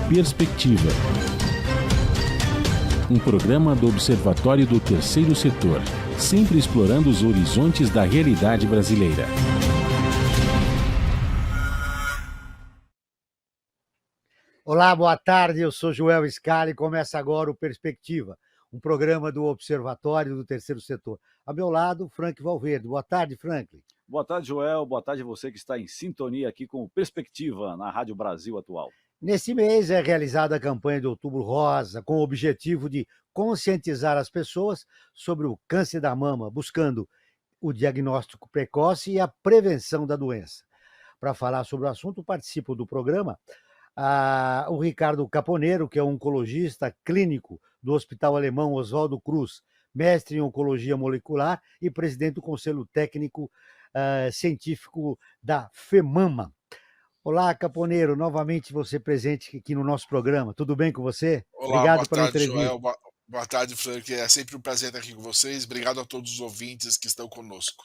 Perspectiva. Um programa do Observatório do Terceiro Setor, sempre explorando os horizontes da realidade brasileira. Olá, boa tarde, eu sou Joel Scali e começa agora o Perspectiva, um programa do Observatório do Terceiro Setor. A meu lado, Frank Valverde. Boa tarde, Frank. Boa tarde, Joel. Boa tarde a você que está em sintonia aqui com o Perspectiva na Rádio Brasil Atual. Nesse mês é realizada a campanha de Outubro Rosa, com o objetivo de conscientizar as pessoas sobre o câncer da mama, buscando o diagnóstico precoce e a prevenção da doença. Para falar sobre o assunto, participo do programa o Ricardo Caponeiro, que é oncologista clínico do Hospital Alemão Oswaldo Cruz, mestre em oncologia molecular e presidente do Conselho Técnico Científico da FEMAMA. Olá, Caponeiro, novamente você presente aqui no nosso programa. Tudo bem com você? Olá, Obrigado pela boa tarde, entrevista. Joel. Boa tarde, Frank. É sempre um prazer estar aqui com vocês. Obrigado a todos os ouvintes que estão conosco.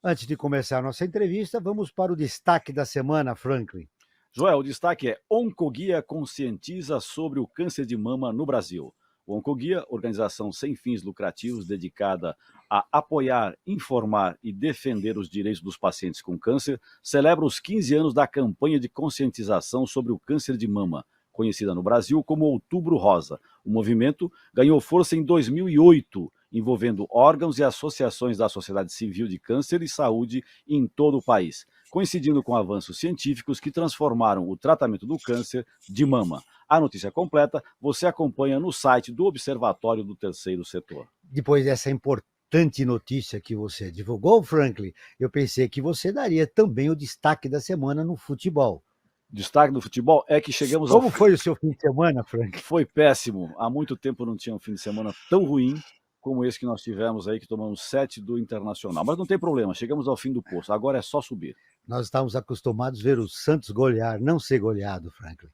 Antes de começar a nossa entrevista, vamos para o destaque da semana, Franklin. Joel, o destaque é Oncoguia conscientiza sobre o câncer de mama no Brasil. O Oncoguia, organização sem fins lucrativos dedicada a apoiar, informar e defender os direitos dos pacientes com câncer, celebra os 15 anos da campanha de conscientização sobre o câncer de mama, conhecida no Brasil como Outubro Rosa. O movimento ganhou força em 2008, envolvendo órgãos e associações da sociedade civil de câncer e saúde em todo o país, coincidindo com avanços científicos que transformaram o tratamento do câncer de mama. A notícia completa você acompanha no site do Observatório do Terceiro Setor. Depois dessa importante notícia que você divulgou, Franklin, eu pensei que você daria também o destaque da semana no futebol. Destaque do futebol é que chegamos Como foi o seu fim de semana, Frank? Foi péssimo. Há muito tempo não tinha um fim de semana tão ruim como esse que nós tivemos aí, que tomamos 7 do Internacional. Mas não tem problema, chegamos ao fim do poço. Agora é só subir. Nós estávamos acostumados a ver o Santos golear, não ser goleado, Franklin.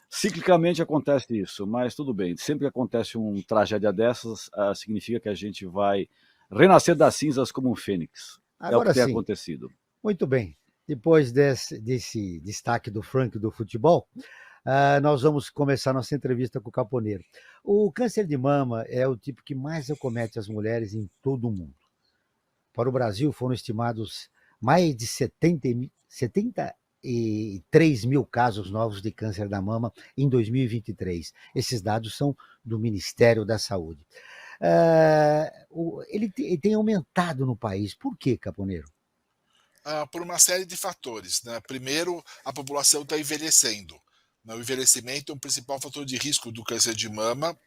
Ciclicamente acontece isso, mas tudo bem. Sempre que acontece uma tragédia dessas, significa que a gente vai renascer das cinzas como um fênix. Agora é o que tem sim. acontecido. Muito bem. Depois desse destaque do Frank do futebol, nós vamos começar nossa entrevista com o Caponeiro. O câncer de mama é o tipo que mais acomete as mulheres em todo o mundo. Para o Brasil, foram estimados mais de 73 mil casos novos de câncer da mama em 2023. Esses dados são do Ministério da Saúde. Ele tem aumentado no país. Por quê, Caponeiro? Por uma série de fatores, né? Primeiro, a população está envelhecendo. O envelhecimento é o principal fator de risco do câncer de mama.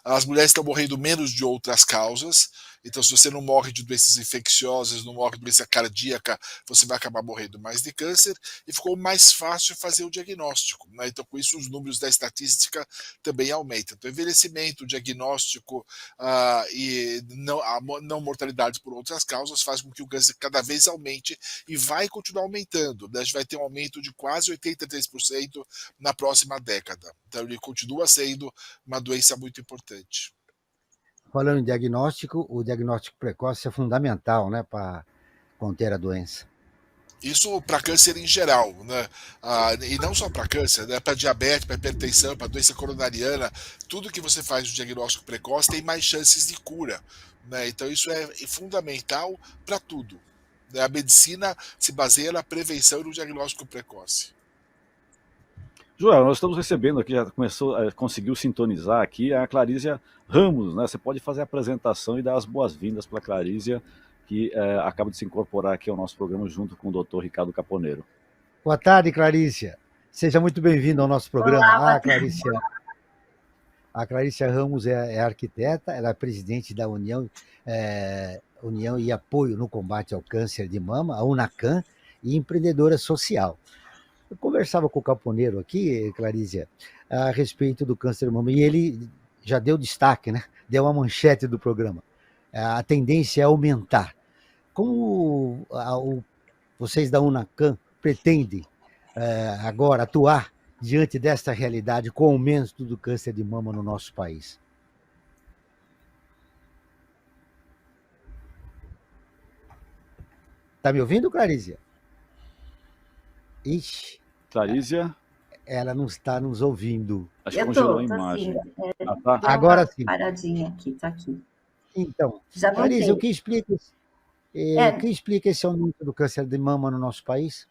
As mulheres estão morrendo menos de outras causas. Então, se você não morre de doenças infecciosas, não morre de doença cardíaca, você vai acabar morrendo mais de câncer. E ficou mais fácil fazer o diagnóstico. Então, com isso, os números da estatística também aumentam. Então, envelhecimento, diagnóstico e a não mortalidade por outras causas faz com que o câncer cada vez aumente e vai continuar aumentando. A gente vai ter um aumento de quase 83% na próxima década. Então ele continua sendo uma doença muito importante. Falando em diagnóstico, o diagnóstico precoce é fundamental, né, para conter a doença. Isso para câncer em geral, né? E não só para câncer, né? Para diabetes, para hipertensão, para doença coronariana, tudo que você faz no diagnóstico precoce tem mais chances de cura, né? Então isso é fundamental para tudo. A medicina se baseia na prevenção e no diagnóstico precoce. Joel, nós estamos recebendo aqui, já conseguiu sintonizar aqui a Clarícia Ramos, né? Você pode fazer a apresentação e dar as boas-vindas para a Clarícia, que acaba de se incorporar aqui ao nosso programa junto com o Dr. Ricardo Caponeiro. Boa tarde, Clarícia. Seja muito bem-vindo ao nosso programa. Olá, A Clarícia Ramos é arquiteta, ela é presidente da União e Apoio no Combate ao Câncer de Mama, a UNACAM, e empreendedora social. Eu conversava com o Caponeiro aqui, Clarícia, a respeito do câncer de mama, e ele já deu destaque, né? Deu uma manchete do programa. A tendência é aumentar. Como vocês da UNACAM pretendem agora atuar diante desta realidade com o aumento do câncer de mama no nosso país? Está me ouvindo, Clarícia? Ixi. Clarícia? Ela não está nos ouvindo. Acho que Eu congelou a tô sim. imagem. Ah, tá? Deu Agora uma sim. paradinha aqui, tá aqui. Então, Já Clarice, o voltei. que explica esse aumento do câncer de mama no nosso país?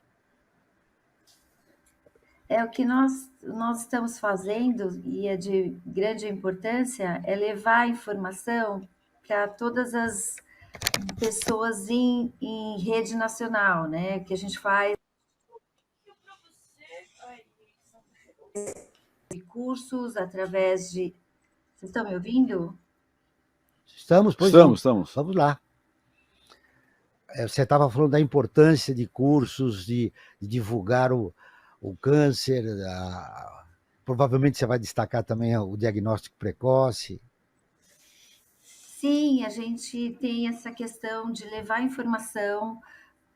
O que nós estamos fazendo, e é de grande importância, é levar a informação para todas as pessoas em rede nacional, né? Que a gente faz cursos através de. Vocês estão me ouvindo? Estamos, pois não. Estamos. Vamos lá. Você estava falando da importância de cursos, de divulgar o câncer. Provavelmente você vai destacar também o diagnóstico precoce. Sim, a gente tem essa questão de levar informação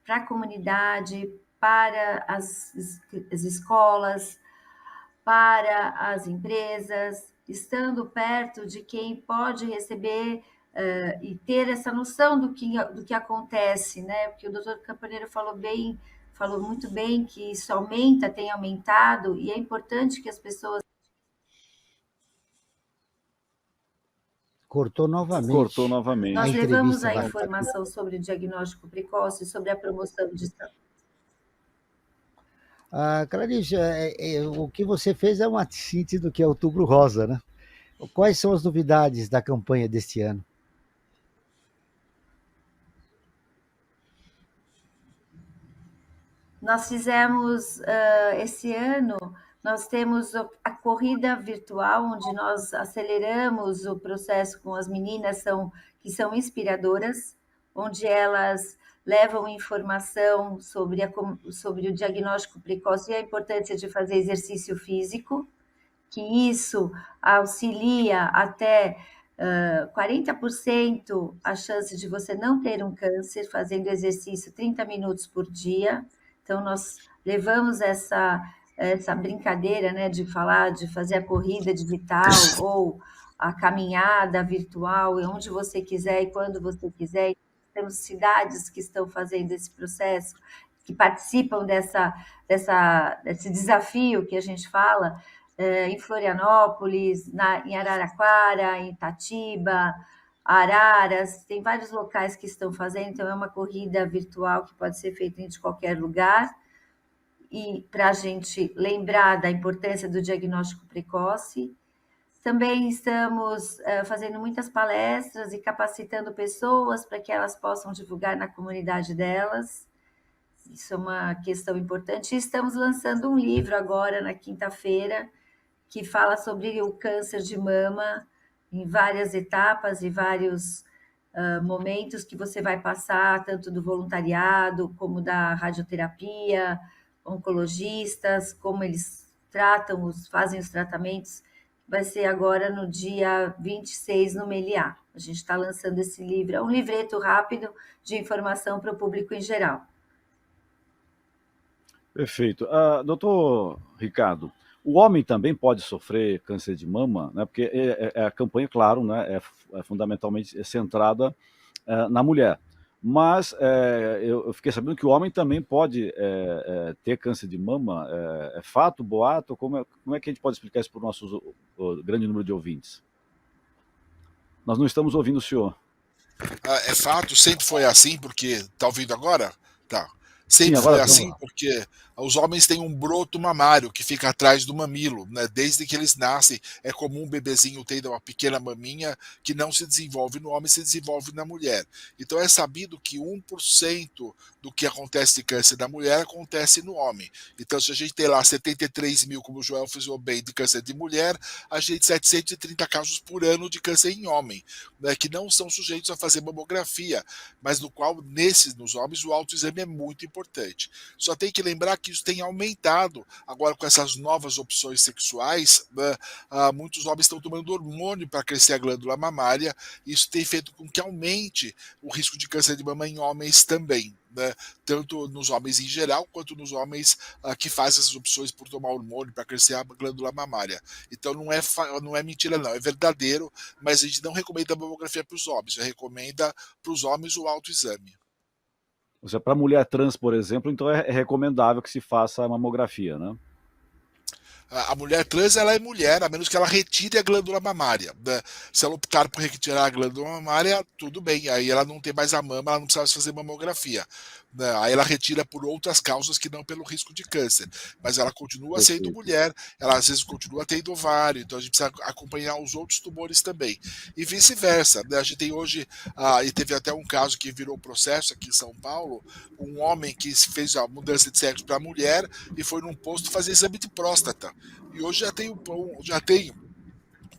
para a comunidade, para as escolas, para as empresas, estando perto de quem pode receber e ter essa noção do que acontece, né? Porque o doutor Campaneiro falou muito bem que isso tem aumentado, e é importante que as pessoas. Cortou novamente. Nós levamos a informação sobre o diagnóstico precoce, sobre a promoção de saúde. Clarice, o que você fez é uma síntese do que é Outubro Rosa, né? Quais são as novidades da campanha deste ano? Nós fizemos, esse ano, nós temos a corrida virtual, onde nós aceleramos o processo com as meninas que são inspiradoras, onde elas levam informação sobre o diagnóstico precoce e a importância de fazer exercício físico, que isso auxilia até 40% a chance de você não ter um câncer fazendo exercício 30 minutos por dia. Então, nós levamos essa brincadeira, né, de fazer a corrida digital ou a caminhada virtual, onde você quiser e quando você quiser. Temos cidades que estão fazendo esse processo, que participam desse desafio que a gente fala, em Florianópolis, em Araraquara, em Itatiba, Araras, tem vários locais que estão fazendo, então é uma corrida virtual que pode ser feita de qualquer lugar, e para a gente lembrar da importância do diagnóstico precoce. Também estamos fazendo muitas palestras e capacitando pessoas para que elas possam divulgar na comunidade delas. Isso é uma questão importante. E estamos lançando um livro agora, na quinta-feira, que fala sobre o câncer de mama em várias etapas e vários momentos que você vai passar, tanto do voluntariado como da radioterapia, oncologistas, como eles fazem os tratamentos. Vai ser agora no dia 26 no Meliá. A gente está lançando esse livro, é um livreto rápido de informação para o público em geral. Perfeito. Doutor Ricardo, o homem também pode sofrer câncer de mama, né? Porque a campanha, claro, né, é fundamentalmente centrada na mulher. Mas eu fiquei sabendo que o homem também pode ter câncer de mama. É fato, boato? Como é que a gente pode explicar isso para o nosso grande número de ouvintes? Nós não estamos ouvindo o senhor. É fato, sempre foi assim, porque... Tá ouvindo agora? Tá. Sempre foi assim porque os homens têm um broto mamário que fica atrás do mamilo, né? Desde que eles nascem, é comum um bebezinho ter uma pequena maminha que não se desenvolve no homem, se desenvolve na mulher. Então é sabido que 1% do que acontece de câncer da mulher acontece no homem. Então, se a gente tem lá 73 mil, como o Joel frisou bem, de câncer de mulher, a gente tem 730 casos por ano de câncer em homem, né? Que não são sujeitos a fazer mamografia, mas no qual, nos homens, o autoexame é muito importante. Só tem que lembrar que isso tem aumentado agora com essas novas opções sexuais, né? Muitos homens estão tomando hormônio para crescer a glândula mamária. Isso tem feito com que aumente o risco de câncer de mama em homens também, né? Tanto nos homens em geral quanto nos homens que fazem essas opções por tomar hormônio para crescer a glândula mamária. Então não é mentira, não, é verdadeiro, mas a gente não recomenda a mamografia para os homens, já recomenda para os homens o autoexame. Ou seja, para mulher trans, por exemplo, então é recomendável que se faça a mamografia, né? A mulher trans, ela é mulher, a menos que ela retire a glândula mamária, né? Se ela optar por retirar a glândula mamária, tudo bem, aí ela não tem mais a mama, ela não precisa fazer mamografia, né? Aí ela retira por outras causas que não pelo risco de câncer, mas ela continua sendo Perfeito. mulher, ela às vezes continua tendo ovário, então a gente precisa acompanhar os outros tumores também, e vice-versa, né? A gente tem hoje, e teve até um caso que virou processo aqui em São Paulo, um homem que fez a mudança de sexo para mulher e foi num posto fazer exame de próstata. E hoje já tem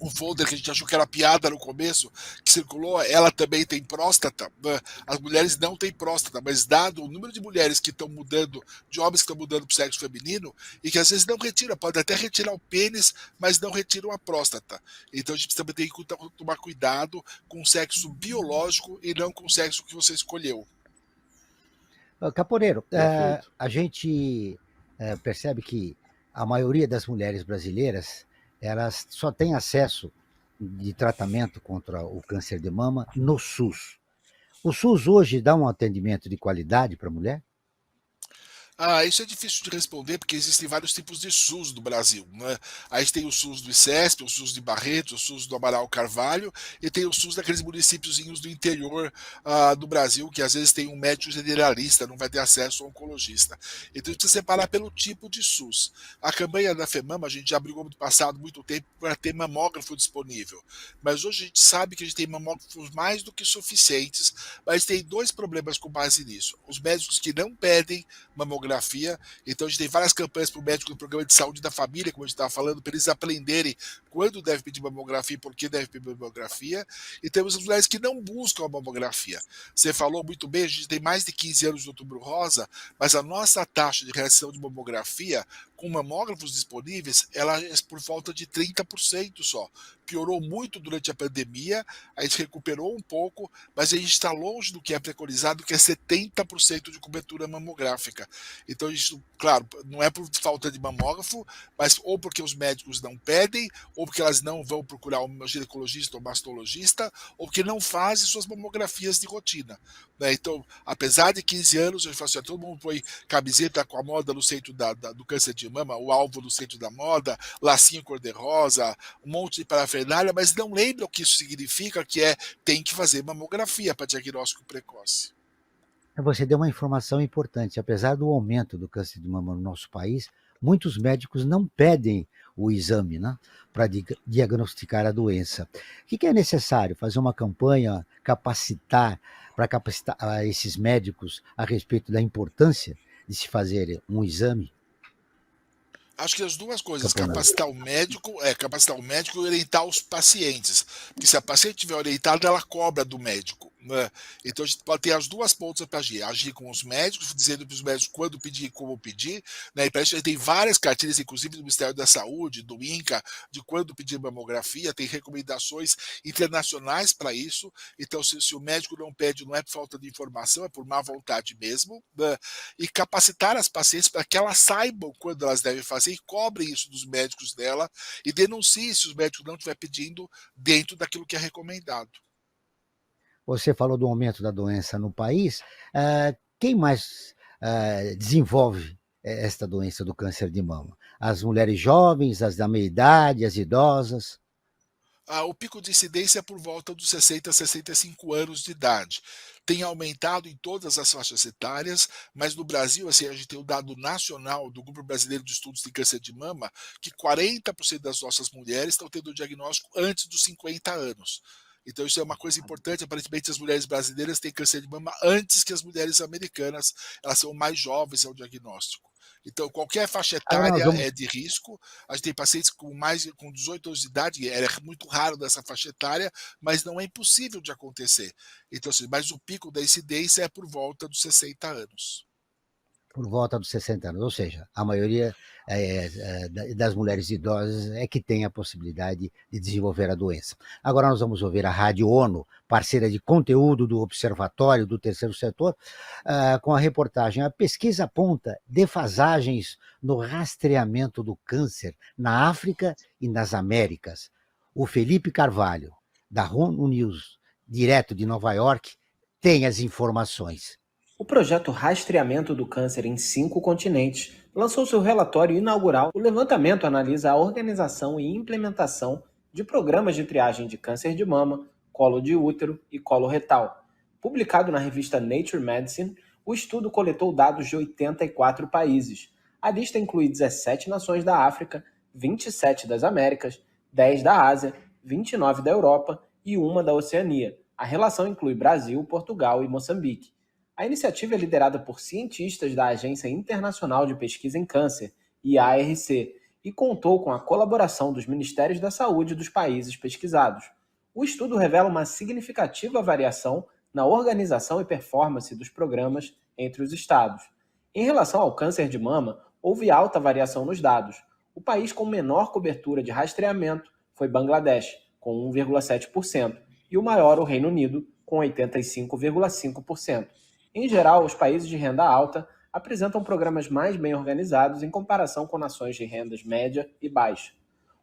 um folder que a gente achou que era piada no começo, que circulou, ela também tem próstata. As mulheres não têm próstata, mas dado o número de mulheres que estão mudando, de homens que estão mudando para o sexo feminino, e que às vezes não retiram, pode até retirar o pênis, mas não retiram a próstata. Então a gente também tem que tomar cuidado com o sexo biológico e não com o sexo que você escolheu. Caponeiro, Perfeito. a gente percebe que a maioria das mulheres brasileiras, elas só têm acesso de tratamento contra o câncer de mama no SUS. O SUS hoje dá um atendimento de qualidade para a mulher? Isso é difícil de responder porque existem vários tipos de SUS no Brasil, né? A gente tem o SUS do ICESP, o SUS de Barretos, o SUS do Amaral Carvalho e tem o SUS daqueles municípiozinhos do interior do Brasil que às vezes tem um médico generalista, não vai ter acesso ao oncologista. Então a gente precisa separar pelo tipo de SUS. A campanha da FEMAMA, a gente já brigou no passado muito tempo para ter mamógrafo disponível, mas hoje a gente sabe que a gente tem mamógrafos mais do que suficientes, mas tem dois problemas com base nisso. Os médicos que não pedem mamografia, então a gente tem várias campanhas para o médico do programa de saúde da família, como a gente estava falando, para eles aprenderem quando deve pedir mamografia e por que deve pedir mamografia, e temos as mulheres que não buscam a mamografia. Você falou muito bem, a gente tem mais de 15 anos de Outubro Rosa, mas a nossa taxa de realização de mamografia com mamógrafos disponíveis, ela é por volta de 30% só. Piorou muito durante a pandemia, a gente recuperou um pouco, mas a gente está longe do que é preconizado, que é 70% de cobertura mamográfica. Então, isso, claro, não é por falta de mamógrafo, mas ou porque os médicos não pedem, ou porque elas não vão procurar um ginecologista ou mastologista, ou porque não fazem suas mamografias de rotina, né? Então, apesar de 15 anos, eu falo assim, todo mundo põe camiseta com a moda no centro do câncer de mama, o alvo no centro da moda, lacinho cor-de-rosa, um monte de parafernália, mas não lembra o que isso significa, que tem que fazer mamografia para diagnóstico precoce. Você deu uma informação importante. Apesar do aumento do câncer de mama no nosso país, muitos médicos não pedem o exame, né, para diagnosticar a doença. O que é necessário? Fazer uma campanha, para capacitar esses médicos a respeito da importância de se fazer um exame, Acho que as duas coisas, Caponaro? capacitar o médico e orientar os pacientes. Porque se a paciente estiver orientada, ela cobra do médico, né? Então a gente pode ter as duas pontas para agir. Agir com os médicos, dizendo para os médicos quando pedir e como pedir, né? E para isso a gente tem várias cartilhas, inclusive do Ministério da Saúde, do INCA, de quando pedir mamografia, tem recomendações internacionais para isso. Então, se o médico não pede, não é por falta de informação, é por má vontade mesmo, né? E capacitar as pacientes para que elas saibam quando elas devem fazer e cobrem isso dos médicos dela e denunciem se os médicos não estiver pedindo dentro daquilo que é recomendado. Você falou do aumento da doença no país. Quem mais desenvolve esta doença do câncer de mama? As mulheres jovens, as da meia idade, as idosas? O pico de incidência é por volta dos 60 a 65 anos de idade. Tem aumentado em todas as faixas etárias, mas no Brasil, assim, a gente tem o dado nacional do Grupo Brasileiro de Estudos de Câncer de Mama, que 40% das nossas mulheres estão tendo o diagnóstico antes dos 50 anos. Então isso é uma coisa importante, aparentemente as mulheres brasileiras têm câncer de mama antes que as mulheres americanas, elas são mais jovens ao diagnóstico. Então qualquer faixa Agora nós etária é vamos de risco, a gente tem pacientes com 18 anos de idade, é muito raro dessa faixa etária, mas não é impossível de acontecer. Então, assim, mas o pico da incidência é por volta dos 60 anos. por volta dos 60 anos, ou seja, a maioria das mulheres idosas é que tem a possibilidade de desenvolver a doença. Agora nós vamos ouvir a Rádio ONU, parceira de conteúdo do Observatório do Terceiro Setor, com a reportagem. A pesquisa aponta defasagens no rastreamento do câncer na África e nas Américas. O Felipe Carvalho, da ONU News, direto de Nova York, tem as informações. O projeto Rastreamento do Câncer em 5 continentes lançou seu relatório inaugural. O levantamento analisa a organização e implementação de programas de triagem de câncer de mama, colo de útero e colo retal. Publicado na revista Nature Medicine, o estudo coletou dados de 84 países. A lista inclui 17 nações da África, 27 das Américas, 10 da Ásia, 29 da Europa e uma da Oceania. A relação inclui Brasil, Portugal e Moçambique. A iniciativa é liderada por cientistas da Agência Internacional de Pesquisa em Câncer, IARC, e contou com a colaboração dos Ministérios da Saúde dos países pesquisados. O estudo revela uma significativa variação na organização e performance dos programas entre os estados. Em relação ao câncer de mama, houve alta variação nos dados. O país com menor cobertura de rastreamento foi Bangladesh, com 1,7%, e o maior, o Reino Unido, com 85,5%. Em geral, os países de renda alta apresentam programas mais bem organizados em comparação com nações de rendas média e baixa.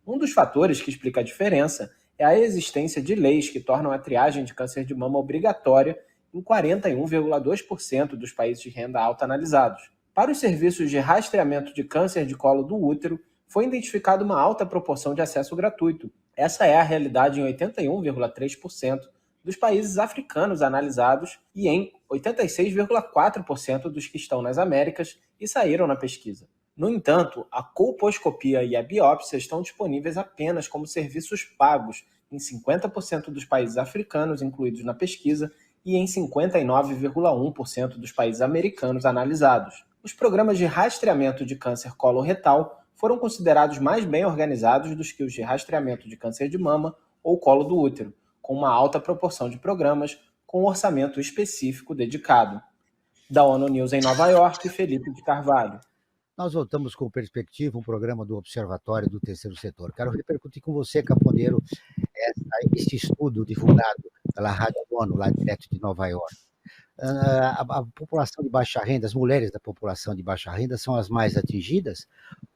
Um dos fatores que explica a diferença é a existência de leis que tornam a triagem de câncer de mama obrigatória em 41,2% dos países de renda alta analisados. Para os serviços de rastreamento de câncer de colo do útero, foi identificada uma alta proporção de acesso gratuito. Essa é a realidade em 81,3% dos países africanos analisados e em 86,4% dos que estão nas Américas e saíram na pesquisa. No entanto, a colposcopia e a biópsia estão disponíveis apenas como serviços pagos em 50% dos países africanos incluídos na pesquisa e em 59,1% dos países americanos analisados. Os programas de rastreamento de câncer coloretal foram considerados mais bem organizados do que os de rastreamento de câncer de mama ou colo do útero, com uma alta proporção de programas com orçamento específico dedicado. Da ONU News em Nova York, Felipe de Carvalho. Nós voltamos com Perspectiva, um programa do Observatório do Terceiro Setor. Quero repercutir com você, Caponeiro, este estudo divulgado pela Rádio ONU, lá direto de Nova York. A população de baixa renda, as mulheres da população de baixa renda são as mais atingidas?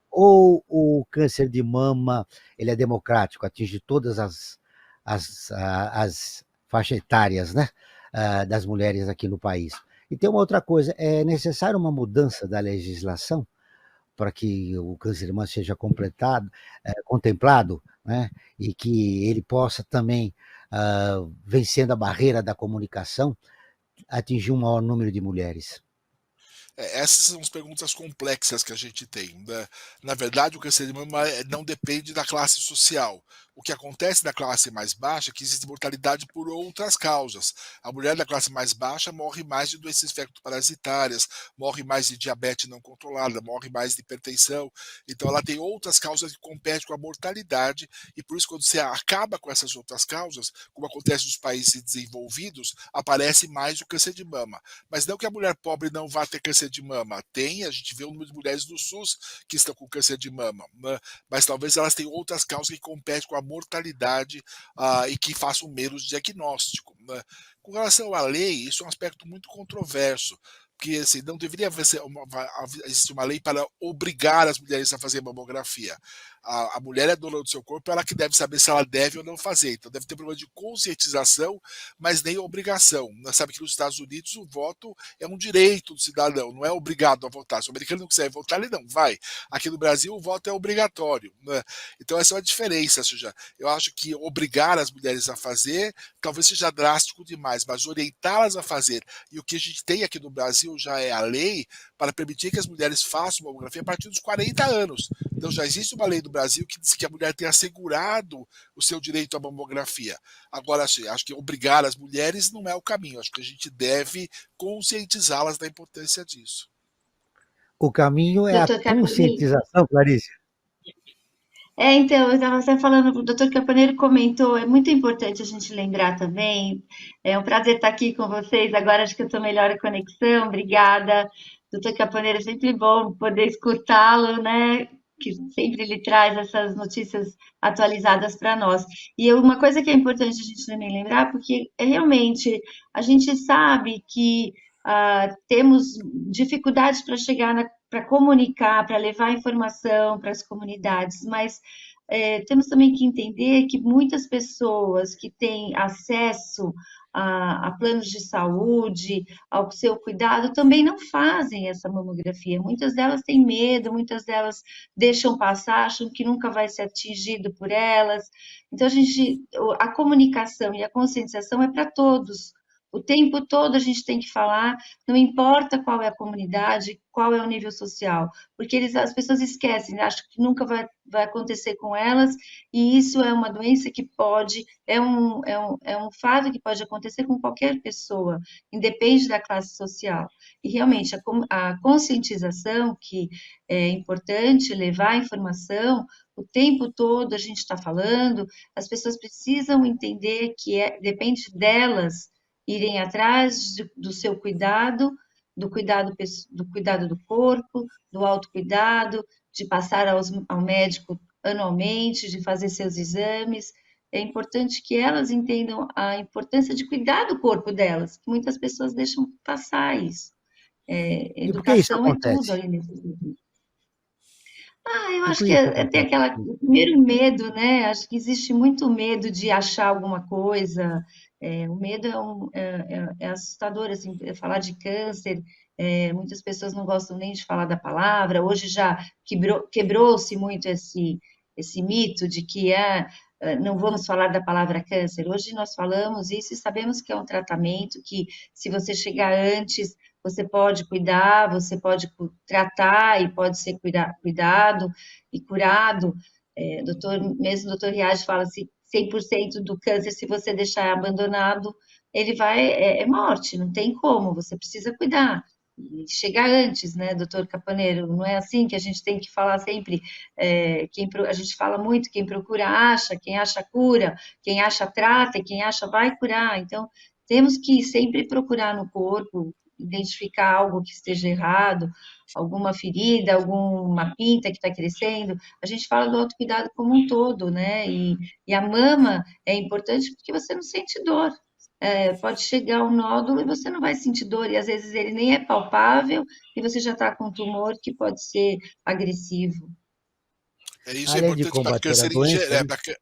Ou o câncer de mama ele é democrático, atinge todas as faixas etárias, né, das mulheres aqui no país? E tem uma outra coisa, é necessário uma mudança da legislação para que o câncer de mama seja contemplado, né, e que ele possa também, vencendo a barreira da comunicação, atingir um maior número de mulheres. Essas são as perguntas complexas que a gente tem, né? Na verdade, o câncer de mama não depende da classe social. O que acontece na classe mais baixa é que existe mortalidade por outras causas. A mulher da classe mais baixa morre mais de doenças infecto-parasitárias, morre mais de diabetes não controlada, morre mais de hipertensão. Então ela tem outras causas que competem com a mortalidade e por isso quando você acaba com essas outras causas, como acontece nos países desenvolvidos, aparece mais o câncer de mama. Mas não que a mulher pobre não vá ter câncer de mama. Tem, a gente vê o número de mulheres do SUS que estão com câncer de mama, né? Mas talvez elas tenham outras causas que competem com a mortalidade e que façam menos diagnóstico, né? Com relação à lei, isso é um aspecto muito controverso, porque assim, não deveria existir uma lei para obrigar as mulheres a fazer mamografia. A mulher é dona do seu corpo, ela que deve saber se ela deve ou não fazer. Então deve ter um problema de conscientização, mas nem obrigação. Nós sabemos que nos Estados Unidos o voto é um direito do cidadão, não é obrigado a votar. Se o americano não quiser votar, ele não vai. Aqui no Brasil o voto é obrigatório, né? Então essa é a diferença. Ou seja, eu acho que obrigar as mulheres a fazer talvez seja drástico demais, mas orientá-las a fazer. E o que a gente tem aqui no Brasil já é a lei para permitir que as mulheres façam mamografia a partir dos 40 anos. Então já existe uma lei do Brasil que diz que a mulher tem assegurado o seu direito à mamografia. Agora, acho que obrigar as mulheres não é o caminho. Acho que a gente deve conscientizá-las da importância disso. O caminho é a conscientização, Clarice. Então, eu estava até falando, o doutor Caponeiro comentou, é muito importante a gente lembrar também, é um prazer estar aqui com vocês, agora acho que eu estou melhor a conexão, obrigada. Doutor Caponeiro, é sempre bom poder escutá-lo, né, que sempre ele traz essas notícias atualizadas para nós. E uma coisa que é importante a gente também lembrar, porque realmente a gente sabe que temos dificuldades para chegar para comunicar, para levar informação para as comunidades, mas temos também que entender que muitas pessoas que têm acesso a planos de saúde, ao seu cuidado, também não fazem essa mamografia. Muitas delas têm medo, muitas delas deixam passar, acham que nunca vai ser atingido por elas. Então, a comunicação e a conscientização é para todos. O tempo todo a gente tem que falar, não importa qual é a comunidade, qual é o nível social, porque as pessoas esquecem, acham que nunca vai acontecer com elas, e isso é uma doença que pode, é um fato que pode acontecer com qualquer pessoa, independe da classe social. E realmente a conscientização, que é importante levar a informação, o tempo todo a gente está falando, as pessoas precisam entender que depende delas irem atrás do seu cuidado, do cuidado do corpo, do autocuidado, de passar ao médico anualmente, de fazer seus exames. É importante que elas entendam a importância de cuidar do corpo delas, que muitas pessoas deixam passar isso. E por que isso Educação é tudo acontece? ali nesse sentido. Eu E acho por que isso tem acontece? o primeiro medo, né? Acho que existe muito medo de achar alguma coisa. O medo é assustador, assim, falar de câncer. Muitas pessoas não gostam nem de falar da palavra. Hoje já quebrou-se muito esse mito de que não vamos falar da palavra câncer. Hoje nós falamos isso e sabemos que é um tratamento que, se você chegar antes, você pode cuidar, você pode tratar e pode ser cuidado e curado. Mesmo o doutor Riad fala assim, 100% do câncer, se você deixar abandonado, ele é morte, não tem como, você precisa cuidar. E chegar antes, né, doutor Capaneiro? Não é assim que a gente tem que falar sempre. A gente fala muito, quem procura acha, quem acha cura, quem acha trata e quem acha vai curar. Então, temos que sempre procurar no corpo, identificar algo que esteja errado, alguma ferida, alguma pinta que está crescendo. A gente fala do autocuidado como um todo, né? E a mama é importante porque você não sente dor. Pode chegar um nódulo e você não vai sentir dor, e às vezes ele nem é palpável e você já está com um tumor que pode ser agressivo. Isso é Além de importante para combater a câncer em doença, geral. né?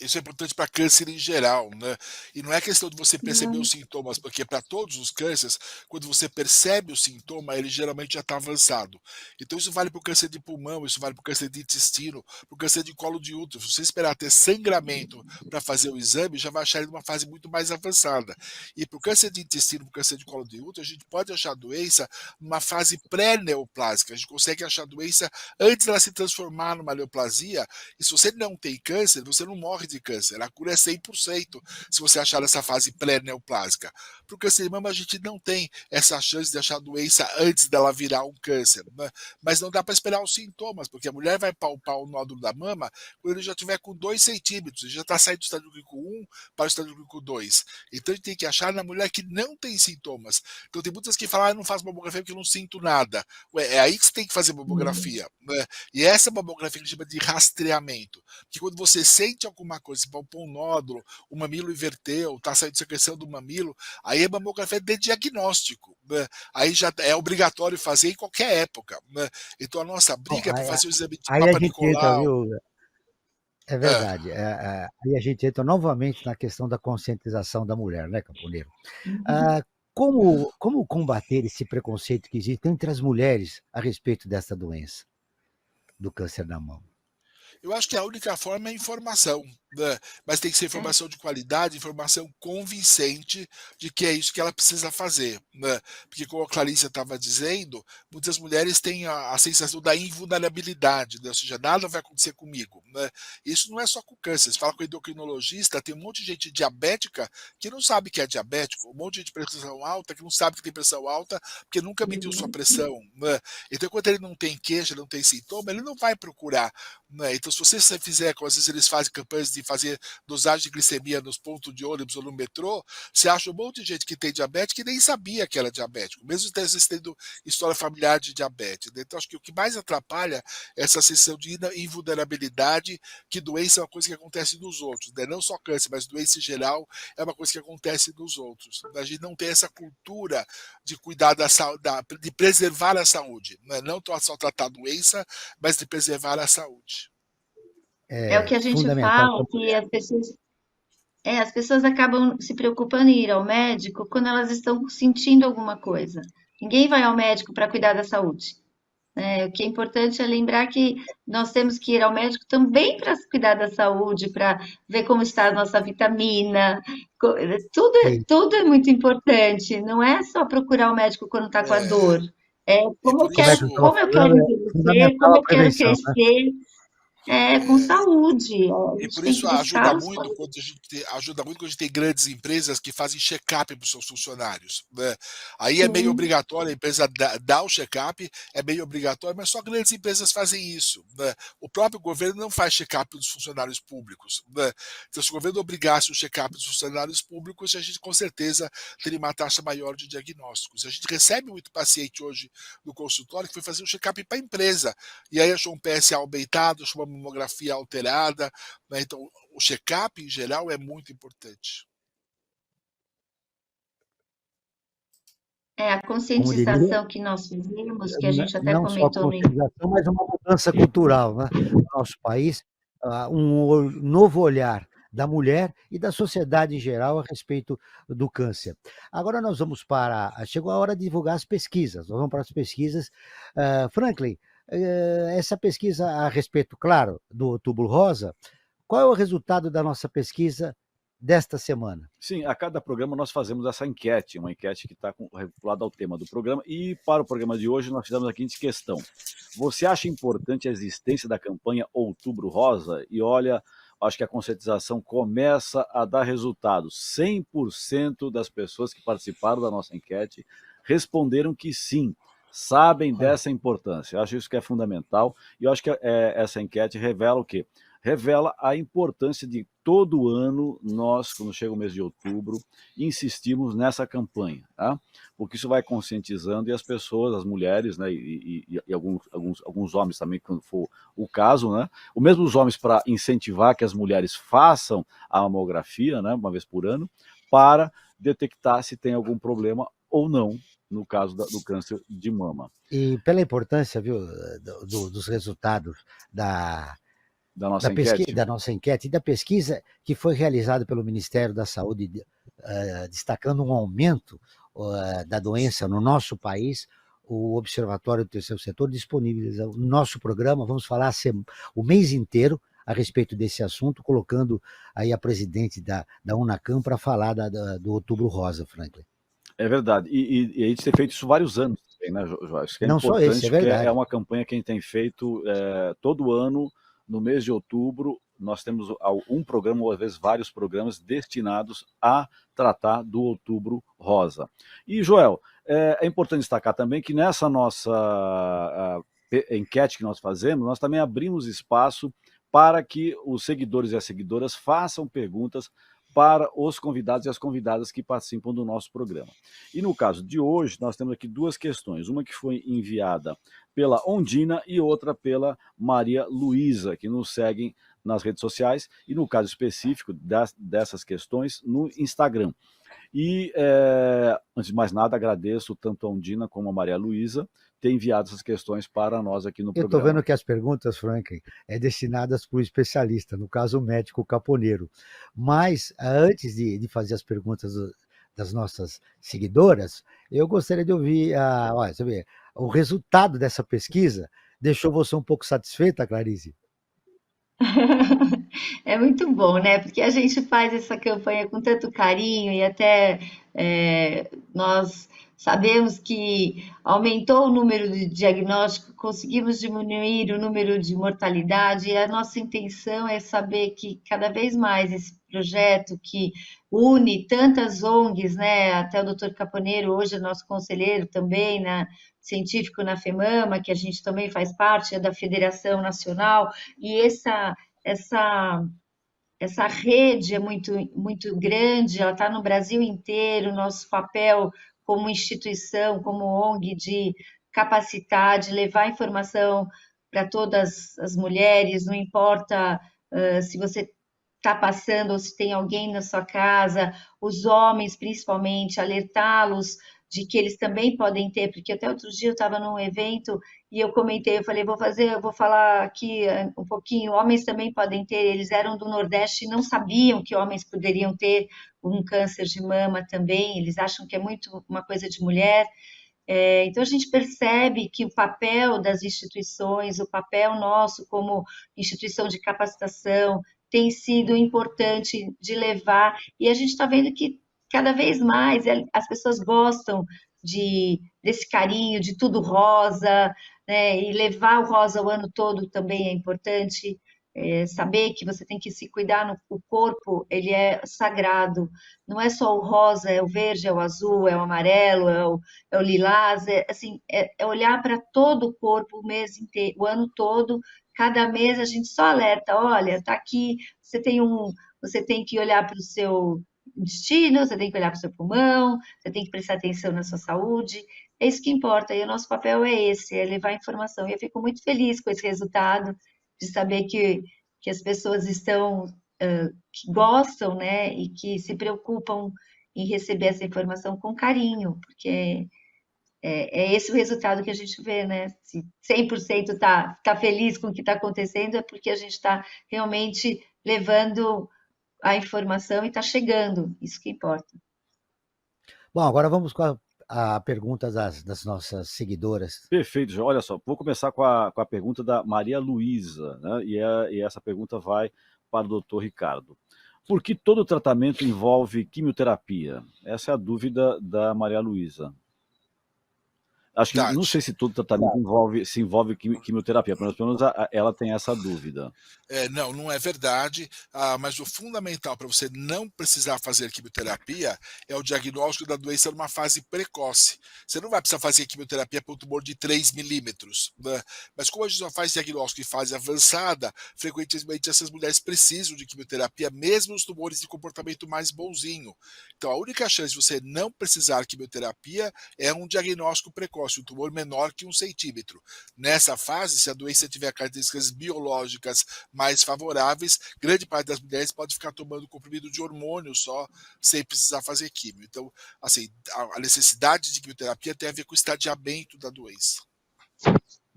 Isso é importante para câncer em geral, né? E não é questão de você perceber Não. os sintomas, porque para todos os cânceres, quando você percebe o sintoma, ele geralmente já está avançado. Então isso vale para o câncer de pulmão, isso vale para o câncer de intestino, para o câncer de colo de útero. Se você esperar ter sangramento para fazer o exame, já vai achar ele numa fase muito mais avançada. E para o câncer de intestino, para o câncer de colo de útero, a gente pode achar a doença numa fase pré-neoplásica. A gente consegue achar a doença antes dela se transformar numa neoplasia. E se você não tem câncer, você não morre de câncer. A cura é 100% se você achar essa fase pré-neoplásica. Para o câncer de mama, a gente não tem essa chance de achar a doença antes dela virar um câncer, né? Mas não dá para esperar os sintomas, porque a mulher vai palpar o nódulo da mama quando ele já estiver com 2 centímetros, ele já está saindo do estádio clínico 1 para o estádio clínico 2. Então a gente tem que achar na mulher que não tem sintomas. Então tem muitas que falam, eu não faço mamografia porque eu não sinto nada. É aí que você tem que fazer mamografia, né? E essa mamografia que a gente chama de rastreamento, que quando você sente alguma coisa, se palpou um nódulo, o mamilo inverteu, está saindo secreção do mamilo, aí a mamografia é de diagnóstico, né? Aí já é obrigatório fazer em qualquer época, né? Então a nossa Bom, briga é para fazer o exame de aí a Papa gente entra, Nicolau. viu? É É. verdade. Aí a gente entra novamente na questão da conscientização da mulher, né, Camponeiro? Ah, como combater esse preconceito que existe entre as mulheres a respeito dessa doença, do câncer da mama? Eu acho que a única forma é informação, né? Mas tem que ser informação de qualidade, informação convincente de que é isso que ela precisa fazer, né? Porque, como a Clarissa estava dizendo, muitas mulheres têm a sensação da invulnerabilidade, né? Ou seja, nada vai acontecer comigo, né? Isso não é só com câncer. Você fala com o endocrinologista, tem um monte de gente diabética que não sabe que é diabético, um monte de gente de pressão alta que não sabe que tem pressão alta porque nunca mediu sua pressão, né? Então, enquanto ele não tem queixa, não tem sintoma, ele não vai procurar, né? Então, se você fizer, como às vezes eles fazem campanhas de fazer dosagem de glicemia nos pontos de ônibus ou no metrô, você acha um monte de gente que tem diabetes que nem sabia que era diabético, mesmo às vezes tendo história familiar de diabetes, né? Então, acho que o que mais atrapalha é essa sensação de invulnerabilidade, que doença é uma coisa que acontece nos outros, né? Não só câncer, mas doença em geral é uma coisa que acontece nos outros. A gente não tem essa cultura de cuidar da saúde, de preservar a saúde, né? Não só tratar a doença, mas de preservar a saúde. É o que a gente Fundamental. fala, que as pessoas As pessoas acabam se preocupando em ir ao médico quando elas estão sentindo alguma coisa. Ninguém vai ao médico para cuidar da saúde. O que é importante é lembrar que nós temos que ir ao médico também para cuidar da saúde, para ver como está a nossa vitamina. Tudo, Sim. tudo é muito importante. Não é só procurar o médico quando está com a É, dor. É e por Como é que eu isso, estava como eu quero falando, é envelhecer, fundamental como a eu quero prevenção, né? crescer, com saúde. A e gente por tem que isso buscar os. ajuda muito quando a gente tem grandes empresas que fazem check-up para os seus funcionários, né? Aí é meio Sim. obrigatório, a empresa dá o check-up, é meio obrigatório, mas só grandes empresas fazem isso, né? O próprio governo não faz check-up dos funcionários públicos, né? Então, se o governo obrigasse o check-up dos funcionários públicos, a gente com certeza teria uma taxa maior de diagnósticos. A gente recebe muito paciente hoje no consultório que foi fazer um check-up para a empresa, e aí achou um PSA aumentado, achou uma mamografia alterada, né? Então, o check-up em geral é muito importante. A Como diria, conscientização que nós fizemos, que a gente até não só a comentou no conscientização, mas uma mudança cultural, né, no nosso país, novo olhar da mulher e da sociedade em geral a respeito do câncer. Agora nós vamos chegou a hora de divulgar as pesquisas, nós vamos para as pesquisas. Franklin, essa pesquisa a respeito, claro, do Outubro Rosa, qual é o resultado da nossa pesquisa desta semana? Sim, a cada programa nós fazemos essa enquete, uma enquete que está vinculada ao tema do programa. E para o programa de hoje nós fizemos a seguinte questão: você acha importante a existência da campanha Outubro Rosa? E olha, acho que a conscientização começa a dar resultados. 100% das pessoas que participaram da nossa enquete responderam que sim, sabem Olha, dessa importância. Eu acho isso que é fundamental. E eu acho que essa enquete revela o quê? Revela a importância de todo ano nós, quando chega o mês de outubro, insistimos nessa campanha, tá? Porque isso vai conscientizando e as pessoas, as mulheres, né, e alguns homens também, quando for o caso, né? O mesmo os homens para incentivar que as mulheres façam a mamografia, né, uma vez por ano, para detectar se tem algum problema ou não no caso do câncer de mama. e pela importância, viu, dos resultados Da nossa enquete. da nossa enquete e da pesquisa que foi realizada pelo Ministério da Saúde, destacando um aumento da doença no nosso país, o Observatório do Terceiro Setor disponibiliza o nosso programa, vamos falar o mês inteiro a respeito desse assunto, colocando aí a presidente da Unacam para falar do Outubro Rosa, Franklin. É verdade. E a gente tem feito isso vários anos também, né, João? Isso que é Não só esse, importante, é porque é verdade. uma campanha que a gente tem feito todo ano, no mês de outubro. Nós temos um programa, ou às vezes vários programas, destinados a tratar do Outubro Rosa. E, Joel, é importante destacar também que nessa nossa enquete que nós fazemos, nós também abrimos espaço para que os seguidores e as seguidoras façam perguntas para os convidados e as convidadas que participam do nosso programa. E no caso de hoje, nós temos aqui duas questões. Uma que foi enviada pela Ondina e outra pela Maria Luísa, que nos seguem nas redes sociais, e no caso específico dessas questões, no Instagram. E, antes de mais nada, agradeço tanto a Ondina como a Maria Luísa ter enviado essas questões para nós aqui no Eu estou programa. vendo que as perguntas, Franklin, destinadas para o especialista, no caso o médico caponeiro. Mas, antes de fazer as perguntas das nossas seguidoras, eu gostaria de ouvir olha, você vê, o resultado dessa pesquisa. Deixou você um pouco satisfeita, Clarice? É muito bom, né? Porque a gente faz essa campanha com tanto carinho e até nós sabemos que aumentou o número de diagnóstico, conseguimos diminuir o número de mortalidade e a nossa intenção é saber que cada vez mais esse projeto que une tantas ONGs, né? Até o Dr. Caponeiro hoje é nosso conselheiro também, né? Científico na FEMAMA, que a gente também faz parte, é da Federação Nacional, e essa rede é muito grande, ela está no Brasil inteiro, nosso papel como instituição, como ONG, de capacitar, de levar informação para todas as mulheres, não importa se você está passando ou se tem alguém na sua casa, os homens principalmente, alertá-los de que eles também podem ter, porque até outro dia eu estava num evento e eu comentei, eu falei, eu vou falar aqui um pouquinho, homens também podem ter, eles eram do Nordeste e não sabiam que homens poderiam ter um câncer de mama também, eles acham que é muito uma coisa de mulher. Então, a gente percebe que o papel das instituições, o papel nosso como instituição de capacitação, tem sido importante de levar, e a gente está vendo que cada vez mais as pessoas gostam desse carinho, de tudo rosa, né? E levar o rosa o ano todo também é importante. Saber que você tem que se cuidar o corpo, ele é sagrado, não é só o rosa, é o verde, é o azul, é o amarelo, é o lilás, assim, é olhar para todo o corpo o mês inteiro, o ano todo, cada mês a gente só alerta, olha, tá aqui, você tem que olhar para o seu intestino, você tem que olhar para o seu pulmão, você tem que prestar atenção na sua saúde, é isso que importa, e o nosso papel é esse, é levar informação, e eu fico muito feliz com esse resultado, de saber que as pessoas estão, que gostam, né, e que se preocupam em receber essa informação com carinho, porque é esse o resultado que a gente vê, né? Se 100% tá feliz com o que está acontecendo, é porque a gente está realmente levando a informação e está chegando, isso que importa. Bom, agora vamos com a pergunta das nossas seguidoras. Perfeito, João. Olha só, vou começar com a pergunta da Maria Luísa, né? E essa pergunta vai para o doutor Ricardo. Por que todo tratamento envolve quimioterapia? Essa é a dúvida da Maria Luísa. Acho que não sei se todo tratamento envolve quimioterapia, pelo menos ela tem essa dúvida. Não é verdade, mas o fundamental para você não precisar fazer quimioterapia é o diagnóstico da doença numa fase precoce. Você não vai precisar fazer quimioterapia para um tumor de 3 milímetros, né? Mas como a gente só faz diagnóstico em fase avançada, frequentemente essas mulheres precisam de quimioterapia, mesmo os tumores de comportamento mais bonzinho. Então a única chance de você não precisar quimioterapia é um diagnóstico precoce, um tumor menor que 1 centímetro. Nessa fase, se a doença tiver características biológicas mais favoráveis, grande parte das mulheres pode ficar tomando comprimido de hormônio só, sem precisar fazer químio. Então, assim, a necessidade de quimioterapia tem a ver com o estadiamento da doença.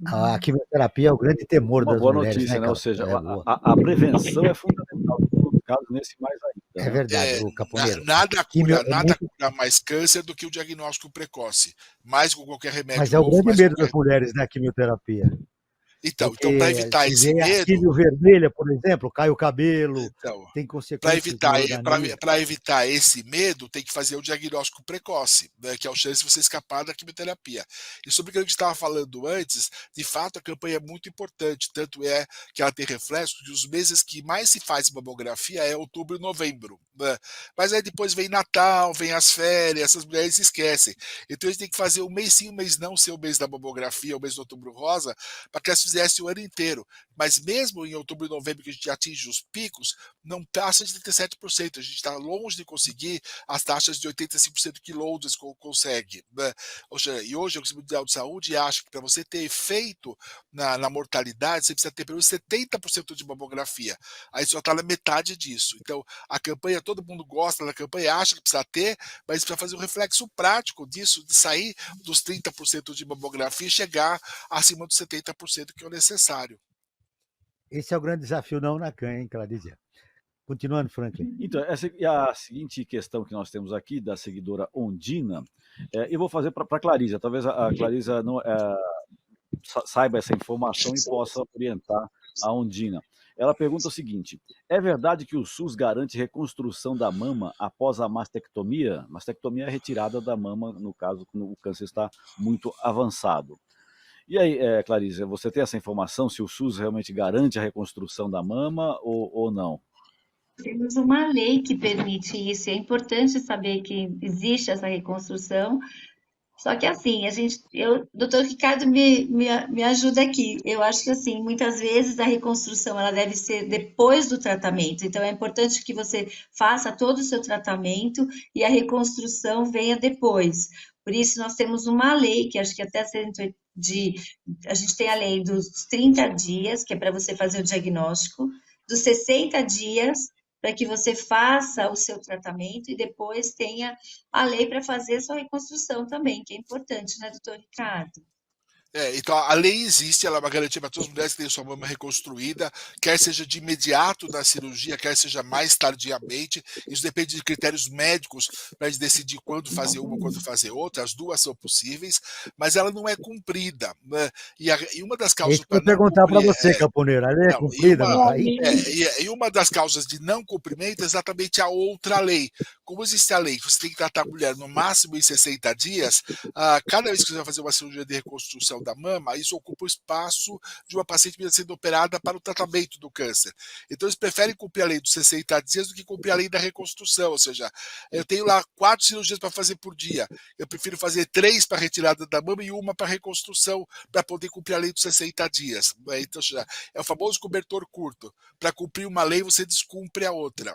A quimioterapia é o grande temor das mulheres. Uma boa notícia, né? Ou seja, É a prevenção é fundamental, no caso, nesse mais ainda. É verdade, o Caponeiro. Nada cura mais câncer do que o diagnóstico precoce, mais com qualquer remédio. Mas é o grande medo das mulheres, né, a quimioterapia. Então para evitar esse medo... Químio vermelha, por exemplo, cai o cabelo, tem consequências. Para evitar esse medo, tem que fazer o diagnóstico precoce, né, que é a chance de você escapar da quimioterapia. E sobre o que a gente estava falando antes, de fato a campanha é muito importante, tanto é que ela tem reflexo que os meses que mais se faz mamografia é outubro e novembro, né? Mas aí depois vem Natal, vem as férias, essas mulheres se esquecem. Então a gente tem que fazer um mês sim, um mês não, ser o mês da mamografia, o mês do outubro rosa, para que elas fizessem o ano inteiro. Mas mesmo em outubro e novembro, que a gente atinge os picos, não passa de 37%. A gente está longe de conseguir as taxas de 85% que Londres consegue, né? E hoje o Conselho Mundial de Saúde acha que para você ter efeito na mortalidade, você precisa ter pelo menos 70% de mamografia. Aí só está na metade disso. Então, a campanha, todo mundo gosta da campanha, acha que precisa ter, mas precisa fazer um reflexo prático disso, de sair dos 30% de mamografia e chegar acima dos 70% que é o necessário. Esse é o grande desafio da UNACAM, hein, que ela dizia. Continuando, Franklin. Então, essa é a seguinte questão que nós temos aqui, da seguidora Ondina. Eu vou fazer para a Clarisa. Talvez a Clarisa não saiba essa informação e possa orientar a Ondina. Ela pergunta o seguinte: é verdade que o SUS garante reconstrução da mama após a mastectomia? Mastectomia é a retirada da mama, no caso, quando o câncer está muito avançado. E aí, Clarisa, você tem essa informação, se o SUS realmente garante a reconstrução da mama ou não? Temos uma lei que permite isso, e é importante saber que existe essa reconstrução. Só que assim, doutor Ricardo me ajuda aqui. Eu acho que assim, muitas vezes a reconstrução ela deve ser depois do tratamento. Então é importante que você faça todo o seu tratamento e a reconstrução venha depois. Por isso nós temos uma lei que acho que até a gente tem a lei dos 30 dias, que é para você fazer o diagnóstico, dos 60 dias para que você faça o seu tratamento e depois tenha a lei para fazer a sua reconstrução também, que é importante, né, doutor Ricardo? Então a lei existe, ela é uma garantia para todas as mulheres que têm sua mama reconstruída, quer seja de imediato na cirurgia, quer seja mais tardiamente. Isso depende de critérios médicos para decidir quando fazer uma, quando fazer outra. As duas são possíveis, mas ela não é cumprida, né? E uma das É causas isso que eu para vou não perguntar para cumprir você, Camponeiro. A lei é não, cumprida no país? e uma das causas de não cumprimento é exatamente a outra lei. Como existe a lei que você tem que tratar a mulher no máximo em 60 dias, cada vez que você vai fazer uma cirurgia de reconstrução da mama, isso ocupa o espaço de uma paciente que está sendo operada para o tratamento do câncer. Então eles preferem cumprir a lei dos 60 dias do que cumprir a lei da reconstrução, ou seja, eu tenho lá 4 cirurgias para fazer por dia, eu prefiro fazer 3 para retirada da mama e uma para reconstrução, para poder cumprir a lei dos 60 dias. Então, é o famoso cobertor curto. Para cumprir uma lei, você descumpre a outra.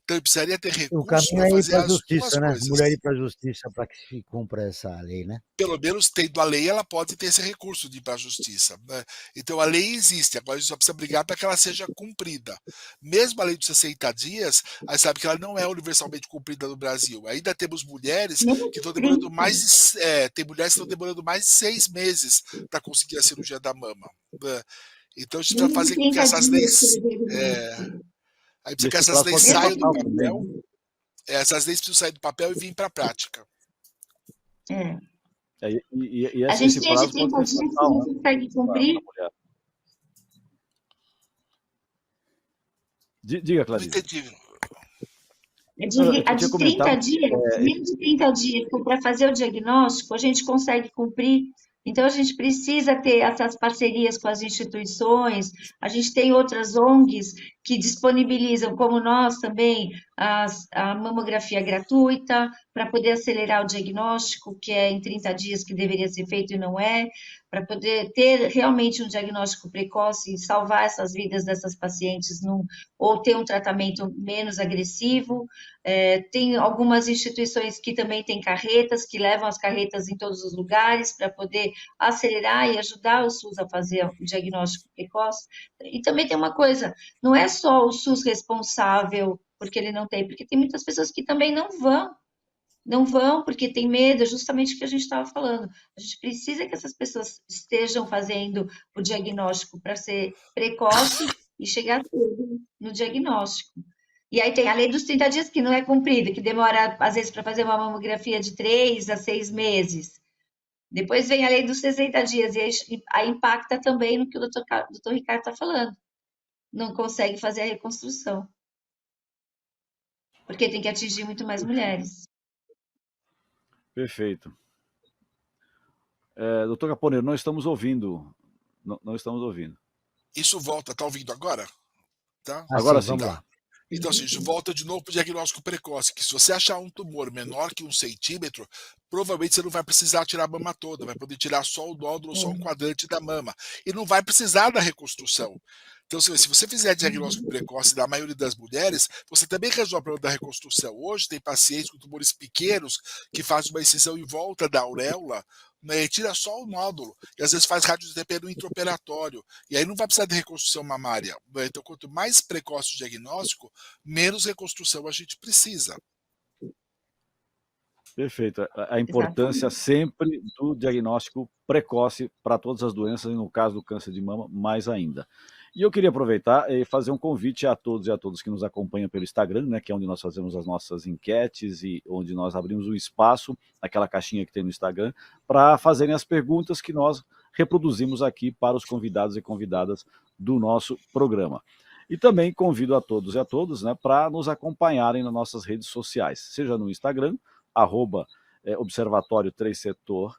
Então, precisaria ter O recursos caminho para é ir fazer para a as duas justiça, né? coisas. Mulher ir para a justiça para que se cumpra essa lei, né? Pelo menos tendo a lei, ela pode ter esse recurso de ir para a justiça, né? Então a lei existe, agora a gente só precisa brigar para que ela seja cumprida. Mesmo a lei dos 60 dias, a gente sabe que ela não é universalmente cumprida no Brasil. Ainda temos mulheres que estão demorando tem mulheres que estão demorando mais de 6 meses para conseguir a cirurgia da mama, né? Então a gente precisa fazer com que essas leis. Aí precisa que essas leis saiam do papel. Essas leis precisam sair do papel e vir para a prática. A gente tem de 30 dias que a gente consegue cumprir. Diga, Clarice. Não entendi. A de 30 dias, menos de 30 dias para fazer o diagnóstico, a gente consegue cumprir. Então, a gente precisa ter essas parcerias com as instituições, a gente tem outras ONGs que disponibilizam, como nós também, a mamografia gratuita, para poder acelerar o diagnóstico, que é em 30 dias que deveria ser feito e não é, para poder ter realmente um diagnóstico precoce e salvar essas vidas dessas pacientes, ou ter um tratamento menos agressivo. Tem algumas instituições que também têm carretas, que levam as carretas em todos os lugares para poder acelerar e ajudar o SUS a fazer o diagnóstico precoce. E também tem uma coisa, não é só o SUS responsável porque ele não tem, porque tem muitas pessoas que também não vão porque tem medo, justamente o que a gente estava falando. A gente precisa que essas pessoas estejam fazendo o diagnóstico para ser precoce e chegar cedo no diagnóstico. E aí tem a lei dos 30 dias que não é cumprida, que demora, às vezes, para fazer uma mamografia de 3 a 6 meses. Depois vem a lei dos 60 dias, e aí impacta também no que o doutor Ricardo está falando. Não consegue fazer a reconstrução. Porque tem que atingir muito mais mulheres. Perfeito. Doutor Camponeiro, não estamos ouvindo. Não estamos ouvindo. Isso volta, está ouvindo agora? Tá? Agora sim. Vamos lá. Então, assim, isso volta de novo para o diagnóstico precoce, que se você achar um tumor menor que 1 centímetro, provavelmente você não vai precisar tirar a mama toda, vai poder tirar só o nódulo, só um quadrante da mama, e não vai precisar da reconstrução. Então, se você fizer diagnóstico precoce da maioria das mulheres, você também resolve o problema da reconstrução. Hoje tem pacientes com tumores pequenos que fazem uma incisão em volta da auréola, né, e tira só o nódulo, e às vezes faz radioterapia no intraoperatório, e aí não vai precisar de reconstrução mamária. Então, quanto mais precoce o diagnóstico, menos reconstrução a gente precisa. Perfeito. A importância sempre do diagnóstico precoce para todas as doenças, e no caso do câncer de mama, mais ainda. E eu queria aproveitar e fazer um convite a todos e a todas que nos acompanham pelo Instagram, né, que é onde nós fazemos as nossas enquetes e onde nós abrimos o espaço, aquela caixinha que tem no Instagram, para fazerem as perguntas que nós reproduzimos aqui para os convidados e convidadas do nosso programa. E também convido a todos e a todas, né, para nos acompanharem nas nossas redes sociais, seja no Instagram, @Observatório 3 Setor,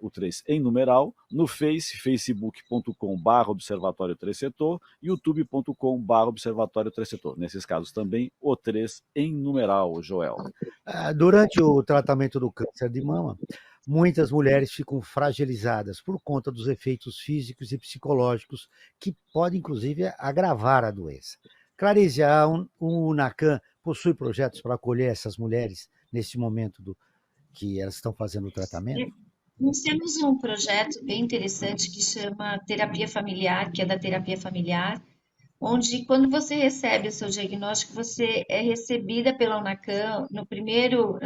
o 3 em numeral, no facebook.com/Observatório 3 Setor, youtube.com/Observatório 3 Setor. Nesses casos também, o 3 em numeral, Joel. Durante o tratamento do câncer de mama, muitas mulheres ficam fragilizadas por conta dos efeitos físicos e psicológicos que podem, inclusive, agravar a doença. Clarice, o UNACAM possui projetos para acolher essas mulheres nesse momento que elas estão fazendo o tratamento? Nós temos um projeto bem interessante que chama Terapia Familiar, que é da Terapia Familiar, onde quando você recebe o seu diagnóstico, você é recebida pela Unacan, na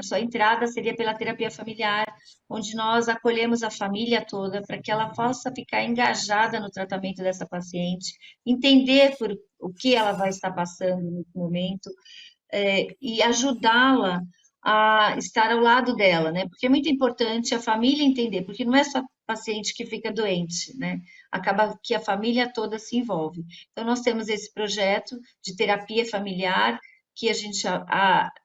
sua entrada seria pela terapia familiar, onde nós acolhemos a família toda para que ela possa ficar engajada no tratamento dessa paciente, entender por o que ela vai estar passando no momento, e ajudá-la a estar ao lado dela, né? Porque é muito importante a família entender, porque não é só a paciente que fica doente, né? Acaba que a família toda se envolve. Então, nós temos esse projeto de terapia familiar, que a gente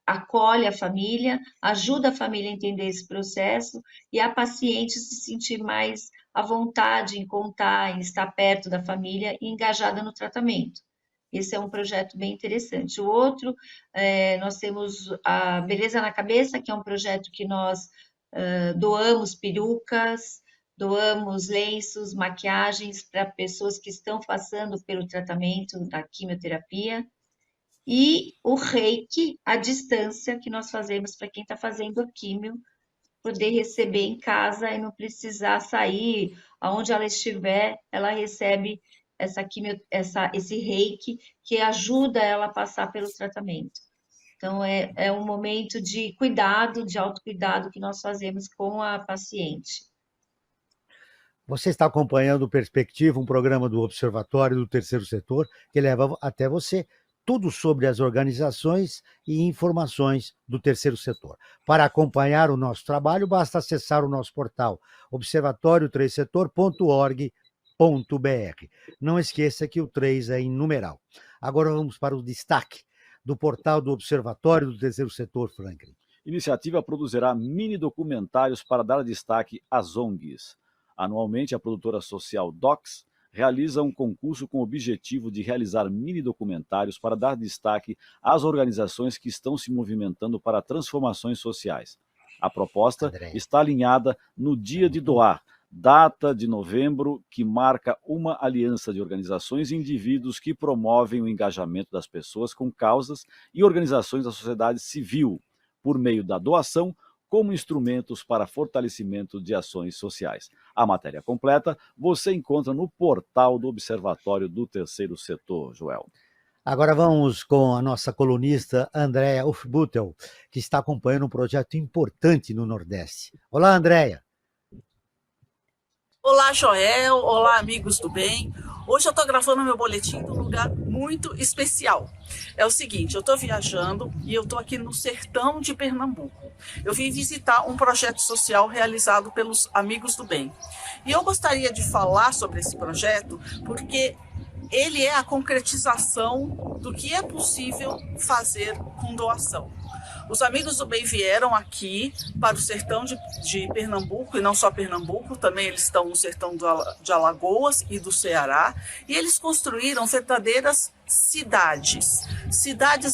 acolhe a família, ajuda a família a entender esse processo e a paciente se sentir mais à vontade em contar, em estar perto da família e engajada no tratamento. Esse é um projeto bem interessante. O outro, nós temos a Beleza na Cabeça, que é um projeto que nós doamos perucas, doamos lenços, maquiagens para pessoas que estão passando pelo tratamento da quimioterapia. E o reiki à distância, que nós fazemos para quem está fazendo a químio, poder receber em casa e não precisar sair, aonde ela estiver, ela recebe esse reiki que ajuda ela a passar pelo tratamento. Então, é um momento de cuidado, de autocuidado que nós fazemos com a paciente. Você está acompanhando o Perspectiva, um programa do Observatório do Terceiro Setor, que leva até você tudo sobre as organizações e informações do terceiro setor. Para acompanhar o nosso trabalho, basta acessar o nosso portal observatório3setor.org.br. Não esqueça que o 3 é em numeral. Agora vamos para o destaque do portal do Observatório do Terceiro Setor, Franklin. Iniciativa produzirá mini documentários para dar destaque às ONGs. Anualmente, a produtora social Docs realiza um concurso com o objetivo de realizar mini documentários para dar destaque às organizações que estão se movimentando para transformações sociais. A proposta está alinhada no Dia de Doar, data de novembro que marca uma aliança de organizações e indivíduos que promovem o engajamento das pessoas com causas e organizações da sociedade civil, por meio da doação, como instrumentos para fortalecimento de ações sociais. A matéria completa você encontra no portal do Observatório do Terceiro Setor, Joel. Agora vamos com a nossa colunista Andréa Ufbutel, que está acompanhando um projeto importante no Nordeste. Olá, Andréa. Olá, Joel. Olá, amigos do bem. Hoje eu estou gravando meu boletim num lugar muito especial. É o seguinte, eu estou viajando e eu estou aqui no sertão de Pernambuco. Eu vim visitar um projeto social realizado pelos Amigos do Bem. E eu gostaria de falar sobre esse projeto porque ele é a concretização do que é possível fazer com doação. Os Amigos do Bem vieram aqui para o sertão de Pernambuco, e não só Pernambuco, também eles estão no sertão de Alagoas e do Ceará, e eles construíram verdadeiras cidades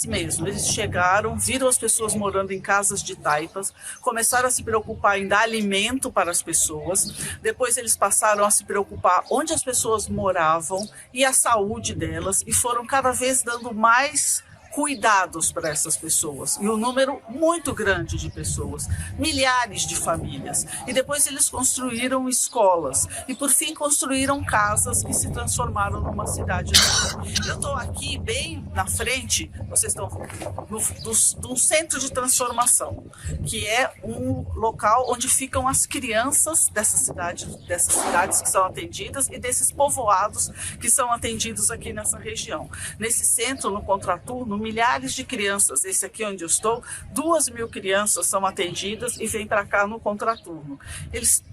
mesmo. Eles chegaram, viram as pessoas morando em casas de taipas, começaram a se preocupar em dar alimento para as pessoas, depois eles passaram a se preocupar onde as pessoas moravam e a saúde delas, e foram cada vez dando mais cuidados para essas pessoas, e um número muito grande de pessoas, milhares de famílias. E depois eles construíram escolas e por fim construíram casas que se transformaram numa cidade nova. Eu estou aqui bem na frente, vocês estão do centro de transformação, que é um local onde ficam as crianças dessas cidades que são atendidas e desses povoados que são atendidos aqui nessa região. Nesse centro, no contraturno, milhares de crianças, esse aqui onde eu estou, 2.000 crianças são atendidas e vêm para cá no contraturno.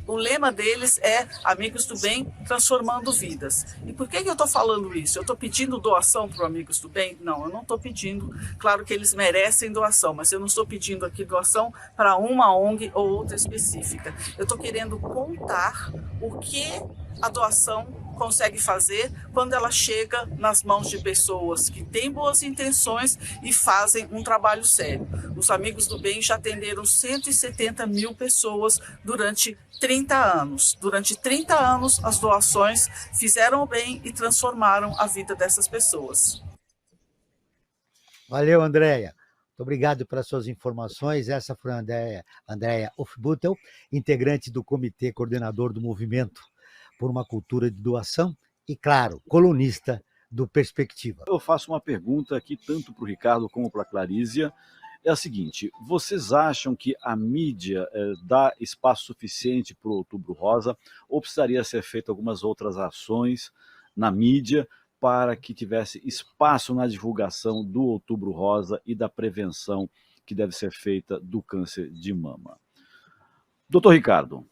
O lema deles é Amigos do Bem, transformando vidas. E por que eu estou falando isso? Eu estou pedindo doação para o Amigos do Bem? Não, eu não estou pedindo. Claro que eles merecem doação, mas eu não estou pedindo aqui doação para uma ONG ou outra específica. Eu estou querendo contar o que a doação consegue fazer quando ela chega nas mãos de pessoas que têm boas intenções e fazem um trabalho sério. Os Amigos do Bem já atenderam 170.000 pessoas durante 30 anos. Durante 30 anos, as doações fizeram o bem e transformaram a vida dessas pessoas. Valeu, Andréa. Muito obrigado pelas suas informações. Essa foi a Andréa Ufbutel, integrante do Comitê Coordenador do Movimento por uma Cultura de Doação e, claro, colunista do Perspectiva. Eu faço uma pergunta aqui, tanto para o Ricardo como para a Clarísia. É a seguinte: vocês acham que a mídia dá espaço suficiente para o Outubro Rosa, ou precisaria ser feita algumas outras ações na mídia para que tivesse espaço na divulgação do Outubro Rosa e da prevenção que deve ser feita do câncer de mama? Doutor Ricardo.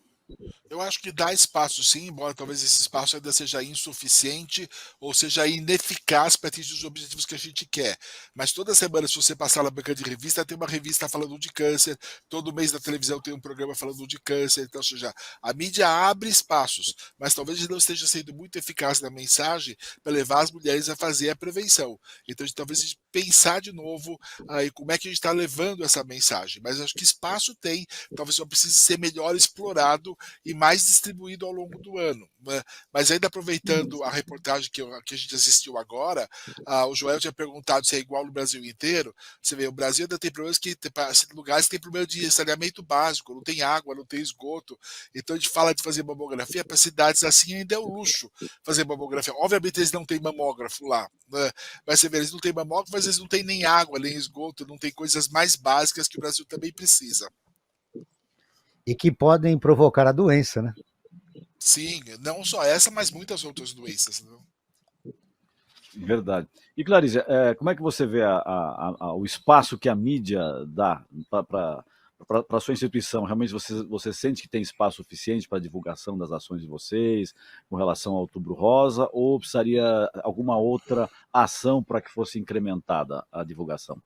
Eu acho que dá espaço sim, embora talvez esse espaço ainda seja insuficiente ou seja ineficaz para atingir os objetivos que a gente quer. Mas toda semana, se você passar na banca de revista, tem uma revista falando de câncer, todo mês na televisão tem um programa falando de câncer, então, ou seja, a mídia abre espaços, mas talvez não esteja sendo muito eficaz na mensagem para levar as mulheres a fazer a prevenção. Então, talvez a gente pensar de novo aí como é que a gente está levando essa mensagem. Mas acho que espaço tem, talvez só precise ser melhor explorado e mais distribuído ao longo do ano. Né? Mas ainda aproveitando a reportagem que a gente assistiu agora, o Joel tinha perguntado se é igual no Brasil inteiro. Você vê, o Brasil ainda tem problemas que tem lugares que tem problema de saneamento básico, não tem água, não tem esgoto. Então a gente fala de fazer mamografia para cidades assim, ainda é um luxo fazer mamografia. Obviamente eles não têm mamógrafo lá, né? Mas você vê, eles não têm mamógrafo, mas eles não têm nem água, nem esgoto, não tem coisas mais básicas que o Brasil também precisa. E que podem provocar a doença, né? Sim, não só essa, mas muitas outras doenças. Né? Verdade. E Clarice, como é que você vê o espaço que a mídia dá para a sua instituição? Realmente você sente que tem espaço suficiente para a divulgação das ações de vocês com relação ao Outubro Rosa, ou precisaria alguma outra ação para que fosse incrementada a divulgação?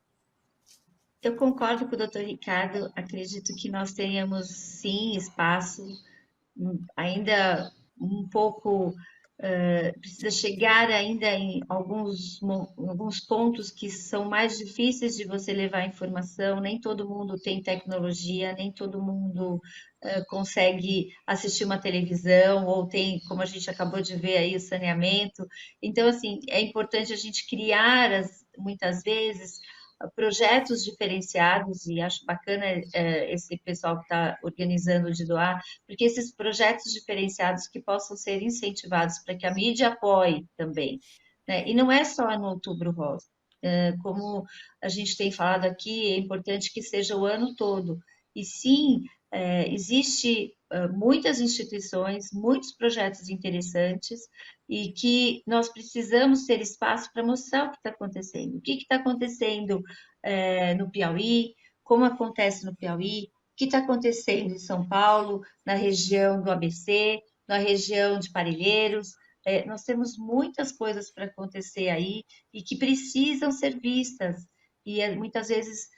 Eu concordo com o doutor Ricardo, acredito que nós tenhamos sim espaço, ainda um pouco, precisa chegar ainda em alguns pontos que são mais difíceis de você levar informação, nem todo mundo tem tecnologia, nem todo mundo consegue assistir uma televisão, ou tem, como a gente acabou de ver aí, o saneamento. Então, assim, é importante a gente criar, muitas vezes, projetos diferenciados, e acho bacana esse pessoal que está organizando de doar, porque esses projetos diferenciados que possam ser incentivados para que a mídia apoie também, né? E não é só no Outubro Rosa, como a gente tem falado aqui, é importante que seja o ano todo, e sim, existe muitas instituições, muitos projetos interessantes, e que nós precisamos ter espaço para mostrar o que está acontecendo. O que está acontecendo no Piauí, como acontece no Piauí, o que está acontecendo em São Paulo, na região do ABC, na região de Parelheiros. Nós temos muitas coisas para acontecer aí e que precisam ser vistas e muitas vezes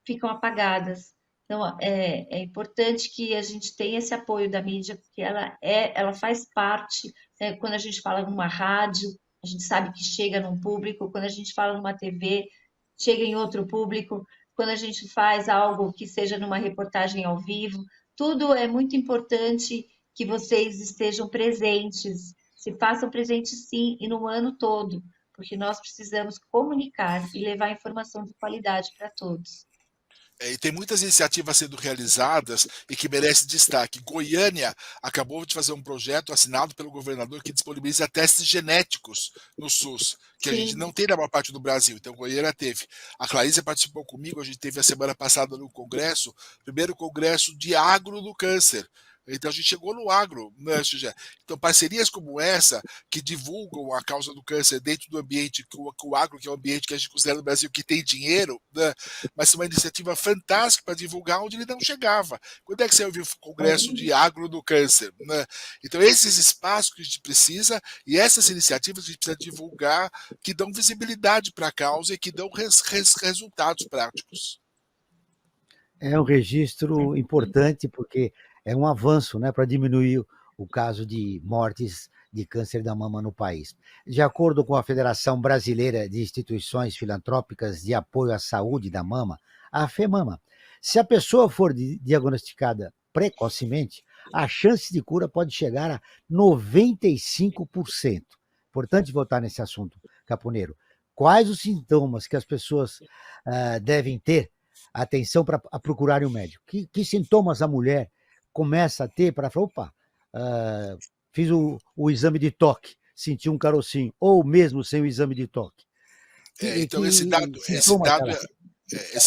ficam apagadas. Então, é importante que a gente tenha esse apoio da mídia, porque ela faz parte, né? Quando a gente fala numa rádio, a gente sabe que chega num público, quando a gente fala numa TV, chega em outro público, quando a gente faz algo que seja numa reportagem ao vivo, tudo é muito importante que vocês estejam presentes, se façam presentes sim, e no ano todo, porque nós precisamos comunicar e levar informação de qualidade para todos. E tem muitas iniciativas sendo realizadas e que merece destaque. Goiânia acabou de fazer um projeto assinado pelo governador que disponibiliza testes genéticos no SUS, que a gente não tem na maior parte do Brasil. Então, Goiânia teve. A Clarícia participou comigo, a gente teve a semana passada no congresso, primeiro congresso de agro do câncer. Então a gente chegou no agro, né? Então parcerias como essa, que divulgam a causa do câncer dentro do ambiente, o agro, que é um ambiente que a gente considera no Brasil que tem dinheiro, né? Mas é uma iniciativa fantástica para divulgar onde ele não chegava. Quando é que você ouviu o congresso de agro do câncer? Né? Então esses espaços que a gente precisa e essas iniciativas que a gente precisa divulgar, que dão visibilidade para a causa e que dão resultados práticos. É um registro importante porque é um avanço, né, para diminuir o caso de mortes de câncer da mama no país. De acordo com a Federação Brasileira de Instituições Filantrópicas de Apoio à Saúde da Mama, a FEMAMA, se a pessoa for diagnosticada precocemente, a chance de cura pode chegar a 95%. Importante voltar nesse assunto, Caponeiro. Quais os sintomas que as pessoas devem ter atenção para procurarem um médico? Que sintomas a mulher começa a ter para falar, opa, fiz o exame de toque, sentir um carocinho, ou mesmo sem o exame de toque? Então, esse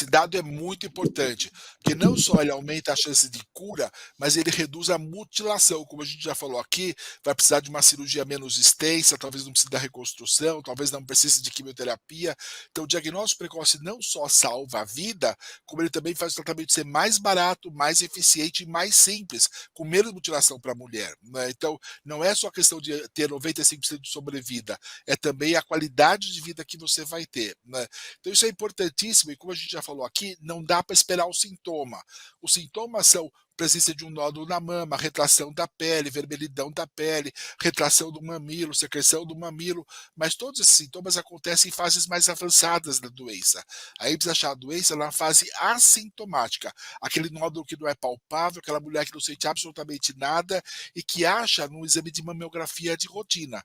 dado é muito importante, porque não só ele aumenta a chance de cura, mas ele reduz a mutilação. Como a gente já falou aqui, vai precisar de uma cirurgia menos extensa, talvez não precise da reconstrução, talvez não precise de quimioterapia. Então, o diagnóstico precoce não só salva a vida, como ele também faz o tratamento ser mais barato, mais eficiente e mais simples, com menos mutilação para a mulher, né? Então, não é só questão de ter 95% de sobrevida, é também a qualidade de vida que você vai ter, né? Então, isso é importantíssimo, e como a gente já falou aqui, não dá para esperar o sintoma. Os sintomas são presença de um nódulo na mama, retração da pele, vermelhidão da pele, retração do mamilo, secreção do mamilo, mas todos esses sintomas acontecem em fases mais avançadas da doença. Aí precisa achar a doença na fase assintomática, aquele nódulo que não é palpável, aquela mulher que não sente absolutamente nada e que acha no exame de mamografia de rotina.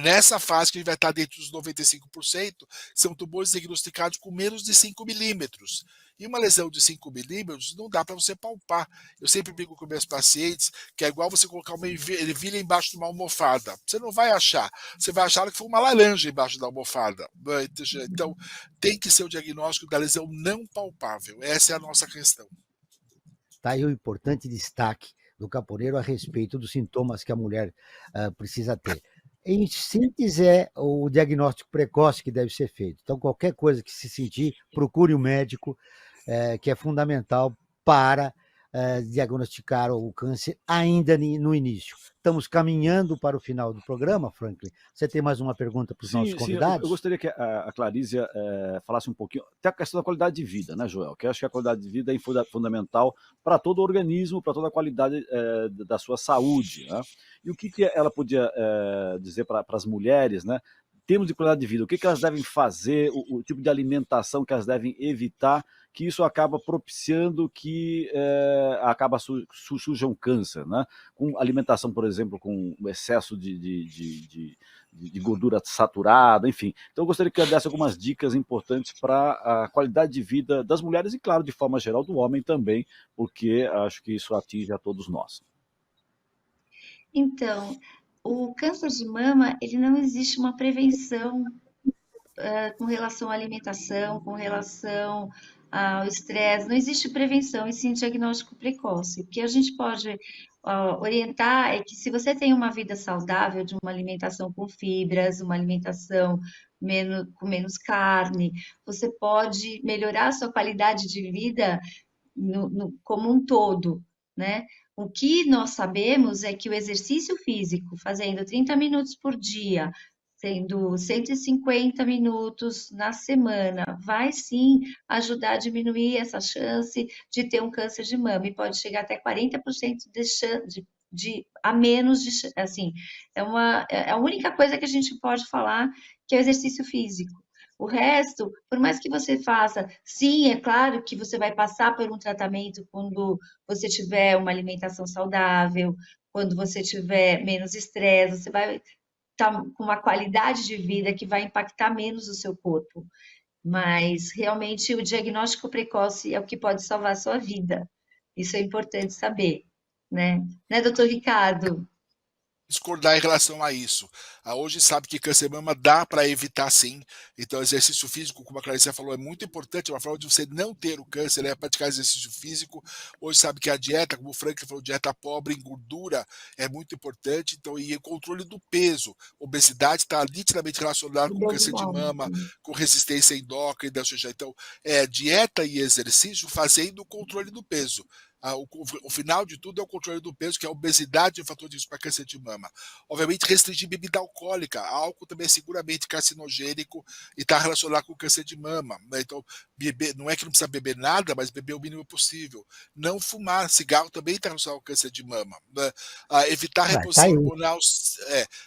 Nessa fase que a gente vai estar dentro dos 95%, são tumores diagnosticados com menos de 5 milímetros. E uma lesão de 5 milímetros não dá para você palpar. Eu sempre brinco com meus pacientes que é igual você colocar uma ervilha embaixo de uma almofada. Você não vai achar. Você vai achar que foi uma laranja embaixo da almofada. Então, tem que ser o diagnóstico da lesão não palpável. Essa é a nossa questão. Está aí o importante destaque do caponeiro a respeito dos sintomas que a mulher precisa ter. Em síntese, é o diagnóstico precoce que deve ser feito. Então, qualquer coisa que se sentir, procure um médico, que é fundamental para diagnosticar o câncer ainda no início. Estamos caminhando para o final do programa, Franklin. Você tem mais uma pergunta para os nossos convidados? Eu gostaria que a Clarícia falasse um pouquinho, até a questão da qualidade de vida, né, Joel? Que eu acho que a qualidade de vida é fundamental para todo o organismo, para toda a qualidade da sua saúde, né? E o que ela podia dizer para as mulheres, né? Em termos de qualidade de vida, o que elas devem fazer, o tipo de alimentação que elas devem evitar, que isso acaba propiciando que surja um câncer, né? Com alimentação, por exemplo, com excesso de gordura saturada, enfim. Então eu gostaria que eu desse algumas dicas importantes para a qualidade de vida das mulheres e, claro, de forma geral, do homem também, porque acho que isso atinge a todos nós. Então, o câncer de mama, ele não existe uma prevenção com relação à alimentação, com relação ao estresse, não existe prevenção e sim diagnóstico precoce. O que a gente pode orientar é que se você tem uma vida saudável, de uma alimentação com fibras, uma alimentação com menos carne, você pode melhorar a sua qualidade de vida como um todo, né? O que nós sabemos é que o exercício físico, fazendo 30 minutos por dia, sendo 150 minutos na semana, vai sim ajudar a diminuir essa chance de ter um câncer de mama e pode chegar até 40% a menos, assim, é a única coisa que a gente pode falar que é o exercício físico. O resto, por mais que você faça, sim, é claro que você vai passar por um tratamento quando você tiver uma alimentação saudável, quando você tiver menos estresse, você vai estar com uma qualidade de vida que vai impactar menos o seu corpo. Mas realmente o diagnóstico precoce é o que pode salvar a sua vida. Isso é importante saber, né? Né, doutor Ricardo? Discordar em relação a isso. Hoje sabe que câncer de mama dá para evitar sim, então exercício físico, como a Clarice falou, é muito importante, é uma forma de você não ter o câncer, é praticar exercício físico. Hoje sabe que a dieta, como o Frank falou, dieta pobre em gordura é muito importante, então, e o controle do peso, obesidade está nitidamente relacionado com câncer de mama, com resistência endócrina, ou seja, então, dieta e exercício fazendo o controle do peso. O final de tudo é o controle do peso, que a obesidade é um fator de risco para câncer de mama. Obviamente, restringir bebida alcoólica. Álcool também é seguramente carcinogênico e está relacionado com o câncer de mama, né? Então, beber, não é que não precisa beber nada, mas beber o mínimo possível. Não fumar. Cigarro também está relacionado com o câncer de mama, né? Evitar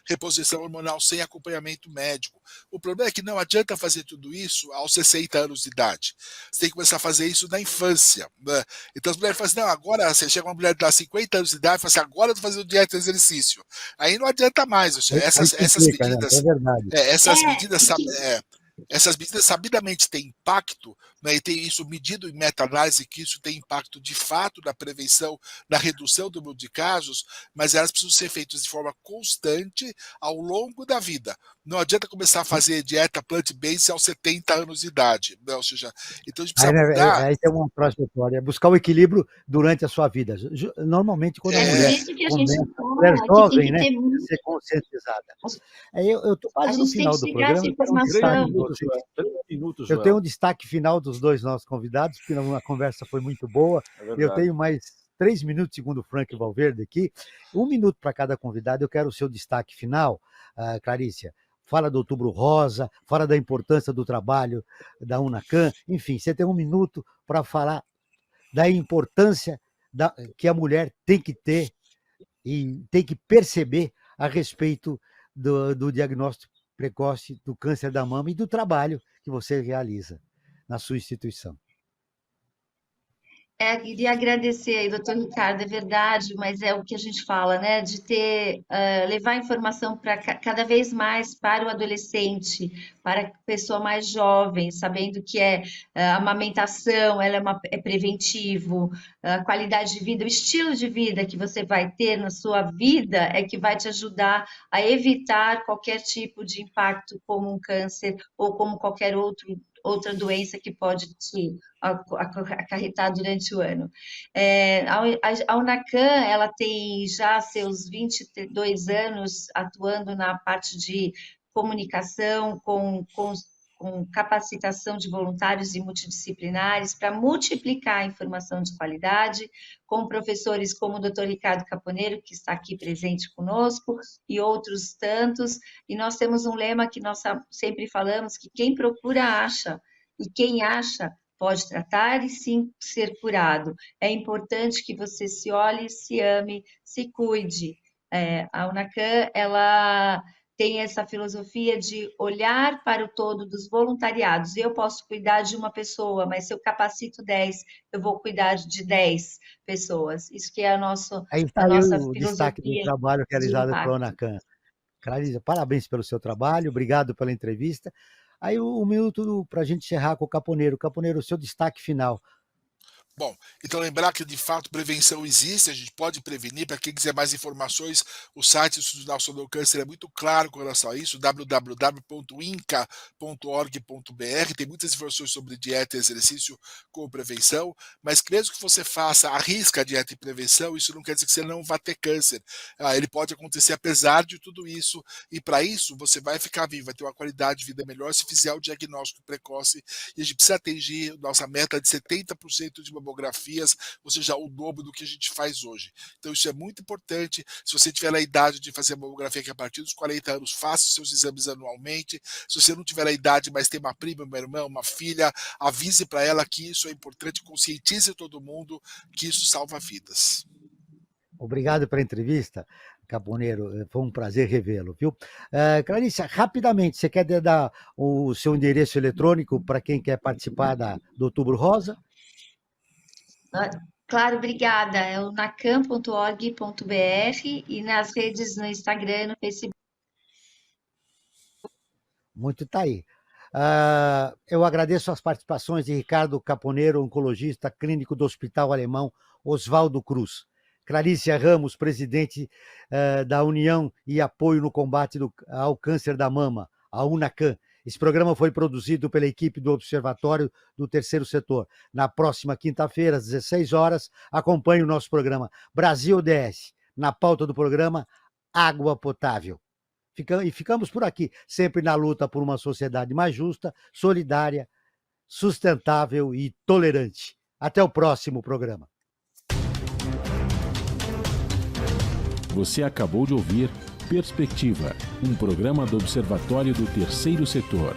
reposição hormonal sem acompanhamento médico. O problema é que não adianta fazer tudo isso aos 60 anos de idade. Você tem que começar a fazer isso na infância, né? Então as mulheres falam assim, não, agora você chega uma mulher de 50 anos de idade e fala assim, agora eu tô fazendo dieta e exercício. Aí não adianta mais. Essas medidas, né? É verdade. Essas medidas essas medidas sabidamente têm impacto, né, e tem isso medido em meta-análise, que isso tem impacto de fato na prevenção, na redução do número de casos, mas elas precisam ser feitas de forma constante ao longo da vida. Não adianta começar a fazer dieta plant-based aos 70 anos de idade, né? Ou seja, então a gente precisa mudar. Aí tem uma próxima história, é buscar o equilíbrio durante a sua vida. Normalmente, quando a É por mulher isso que a gente mulher fala que tem jovem, que né, ter tem que ser conscientizada. Eu estou a quase no gente tem final que do pegar essa programa. Eu quero um destaque informação. de vocês. 3 minutos, Eu Joel. tenho um destaque final dos dois nossos convidados, porque a conversa foi muito boa. É Eu verdade. tenho mais 3 minutos, segundo o Frank Valverde aqui. 1 minuto para cada convidado. Eu quero o seu destaque final, Clarícia. Fala do Outubro Rosa, fala da importância do trabalho da UNACAM. Enfim, você tem 1 minuto para falar da importância que a mulher tem que ter e tem que perceber a respeito do diagnóstico precoce do câncer da mama e do trabalho que você realiza na sua instituição. Queria agradecer aí, doutor Ricardo, é verdade, mas é o que a gente fala, né, de levar informação para cada vez mais para o adolescente, para a pessoa mais jovem, sabendo que a amamentação, ela é preventivo, a qualidade de vida, o estilo de vida que você vai ter na sua vida é que vai te ajudar a evitar qualquer tipo de impacto, como um câncer ou como qualquer outra doença que pode te acarretar durante o ano. A UNACAM, ela tem já seus 22 anos atuando na parte de comunicação com capacitação de voluntários e multidisciplinares para multiplicar a informação de qualidade, com professores como o Dr. Ricardo Caponeiro, que está aqui presente conosco, e outros tantos. E nós temos um lema que nós sempre falamos, que quem procura acha, e quem acha pode tratar e sim ser curado. É importante que você se olhe, se ame, se cuide. A UNACAM, ela tem essa filosofia de olhar para o todo dos voluntariados. Eu posso cuidar de uma pessoa, mas se eu capacito 10, eu vou cuidar de 10 pessoas. Isso que é a nossa o destaque do trabalho realizado impacto. pela UNACAM. Clarisa, parabéns pelo seu trabalho, obrigado pela entrevista. Aí 1 minuto para a gente encerrar com o Caponeiro. Caponeiro, o seu destaque final. Bom, então lembrar que de fato prevenção existe, a gente pode prevenir. Para quem quiser mais informações, o site do Instituto Nacional do Câncer é muito claro com relação a isso, www.inca.org.br, tem muitas informações sobre dieta e exercício com prevenção, mas mesmo que você faça, arrisca a dieta e prevenção, isso não quer dizer que você não vá ter câncer. Ele pode acontecer apesar de tudo isso, e para isso você vai ficar vivo, vai ter uma qualidade de vida melhor se fizer o diagnóstico precoce, e a gente precisa atingir nossa meta de 70% de mamografias, ou seja, o dobro do que a gente faz hoje. Então isso é muito importante. Se você tiver a idade de fazer a mamografia, que a partir dos 40 anos, faça os seus exames anualmente. Se você não tiver a idade, mas tem uma prima, uma irmã, uma filha, avise para ela que isso é importante, conscientize todo mundo que isso salva vidas. Obrigado pela entrevista, Caponeiro, foi um prazer revê-lo, viu? Clarice, rapidamente, você quer dar o seu endereço eletrônico para quem quer participar do Outubro Rosa? Claro, obrigada. É o nacam.org.br e nas redes, no Instagram, no Facebook. Muito tá aí. Eu agradeço as participações de Ricardo Caponeiro, oncologista clínico do Hospital Alemão Oswaldo Cruz. Clarícia Ramos, presidente da União e Apoio no Combate ao Câncer da Mama, a UNACAM. Esse programa foi produzido pela equipe do Observatório do Terceiro Setor. Na próxima quinta-feira, às 16 horas, acompanhe o nosso programa Brasil DS. Na pauta do programa, água potável. E ficamos por aqui, sempre na luta por uma sociedade mais justa, solidária, sustentável e tolerante. Até o próximo programa. Você acabou de ouvir Perspectiva, um programa do Observatório do Terceiro Setor.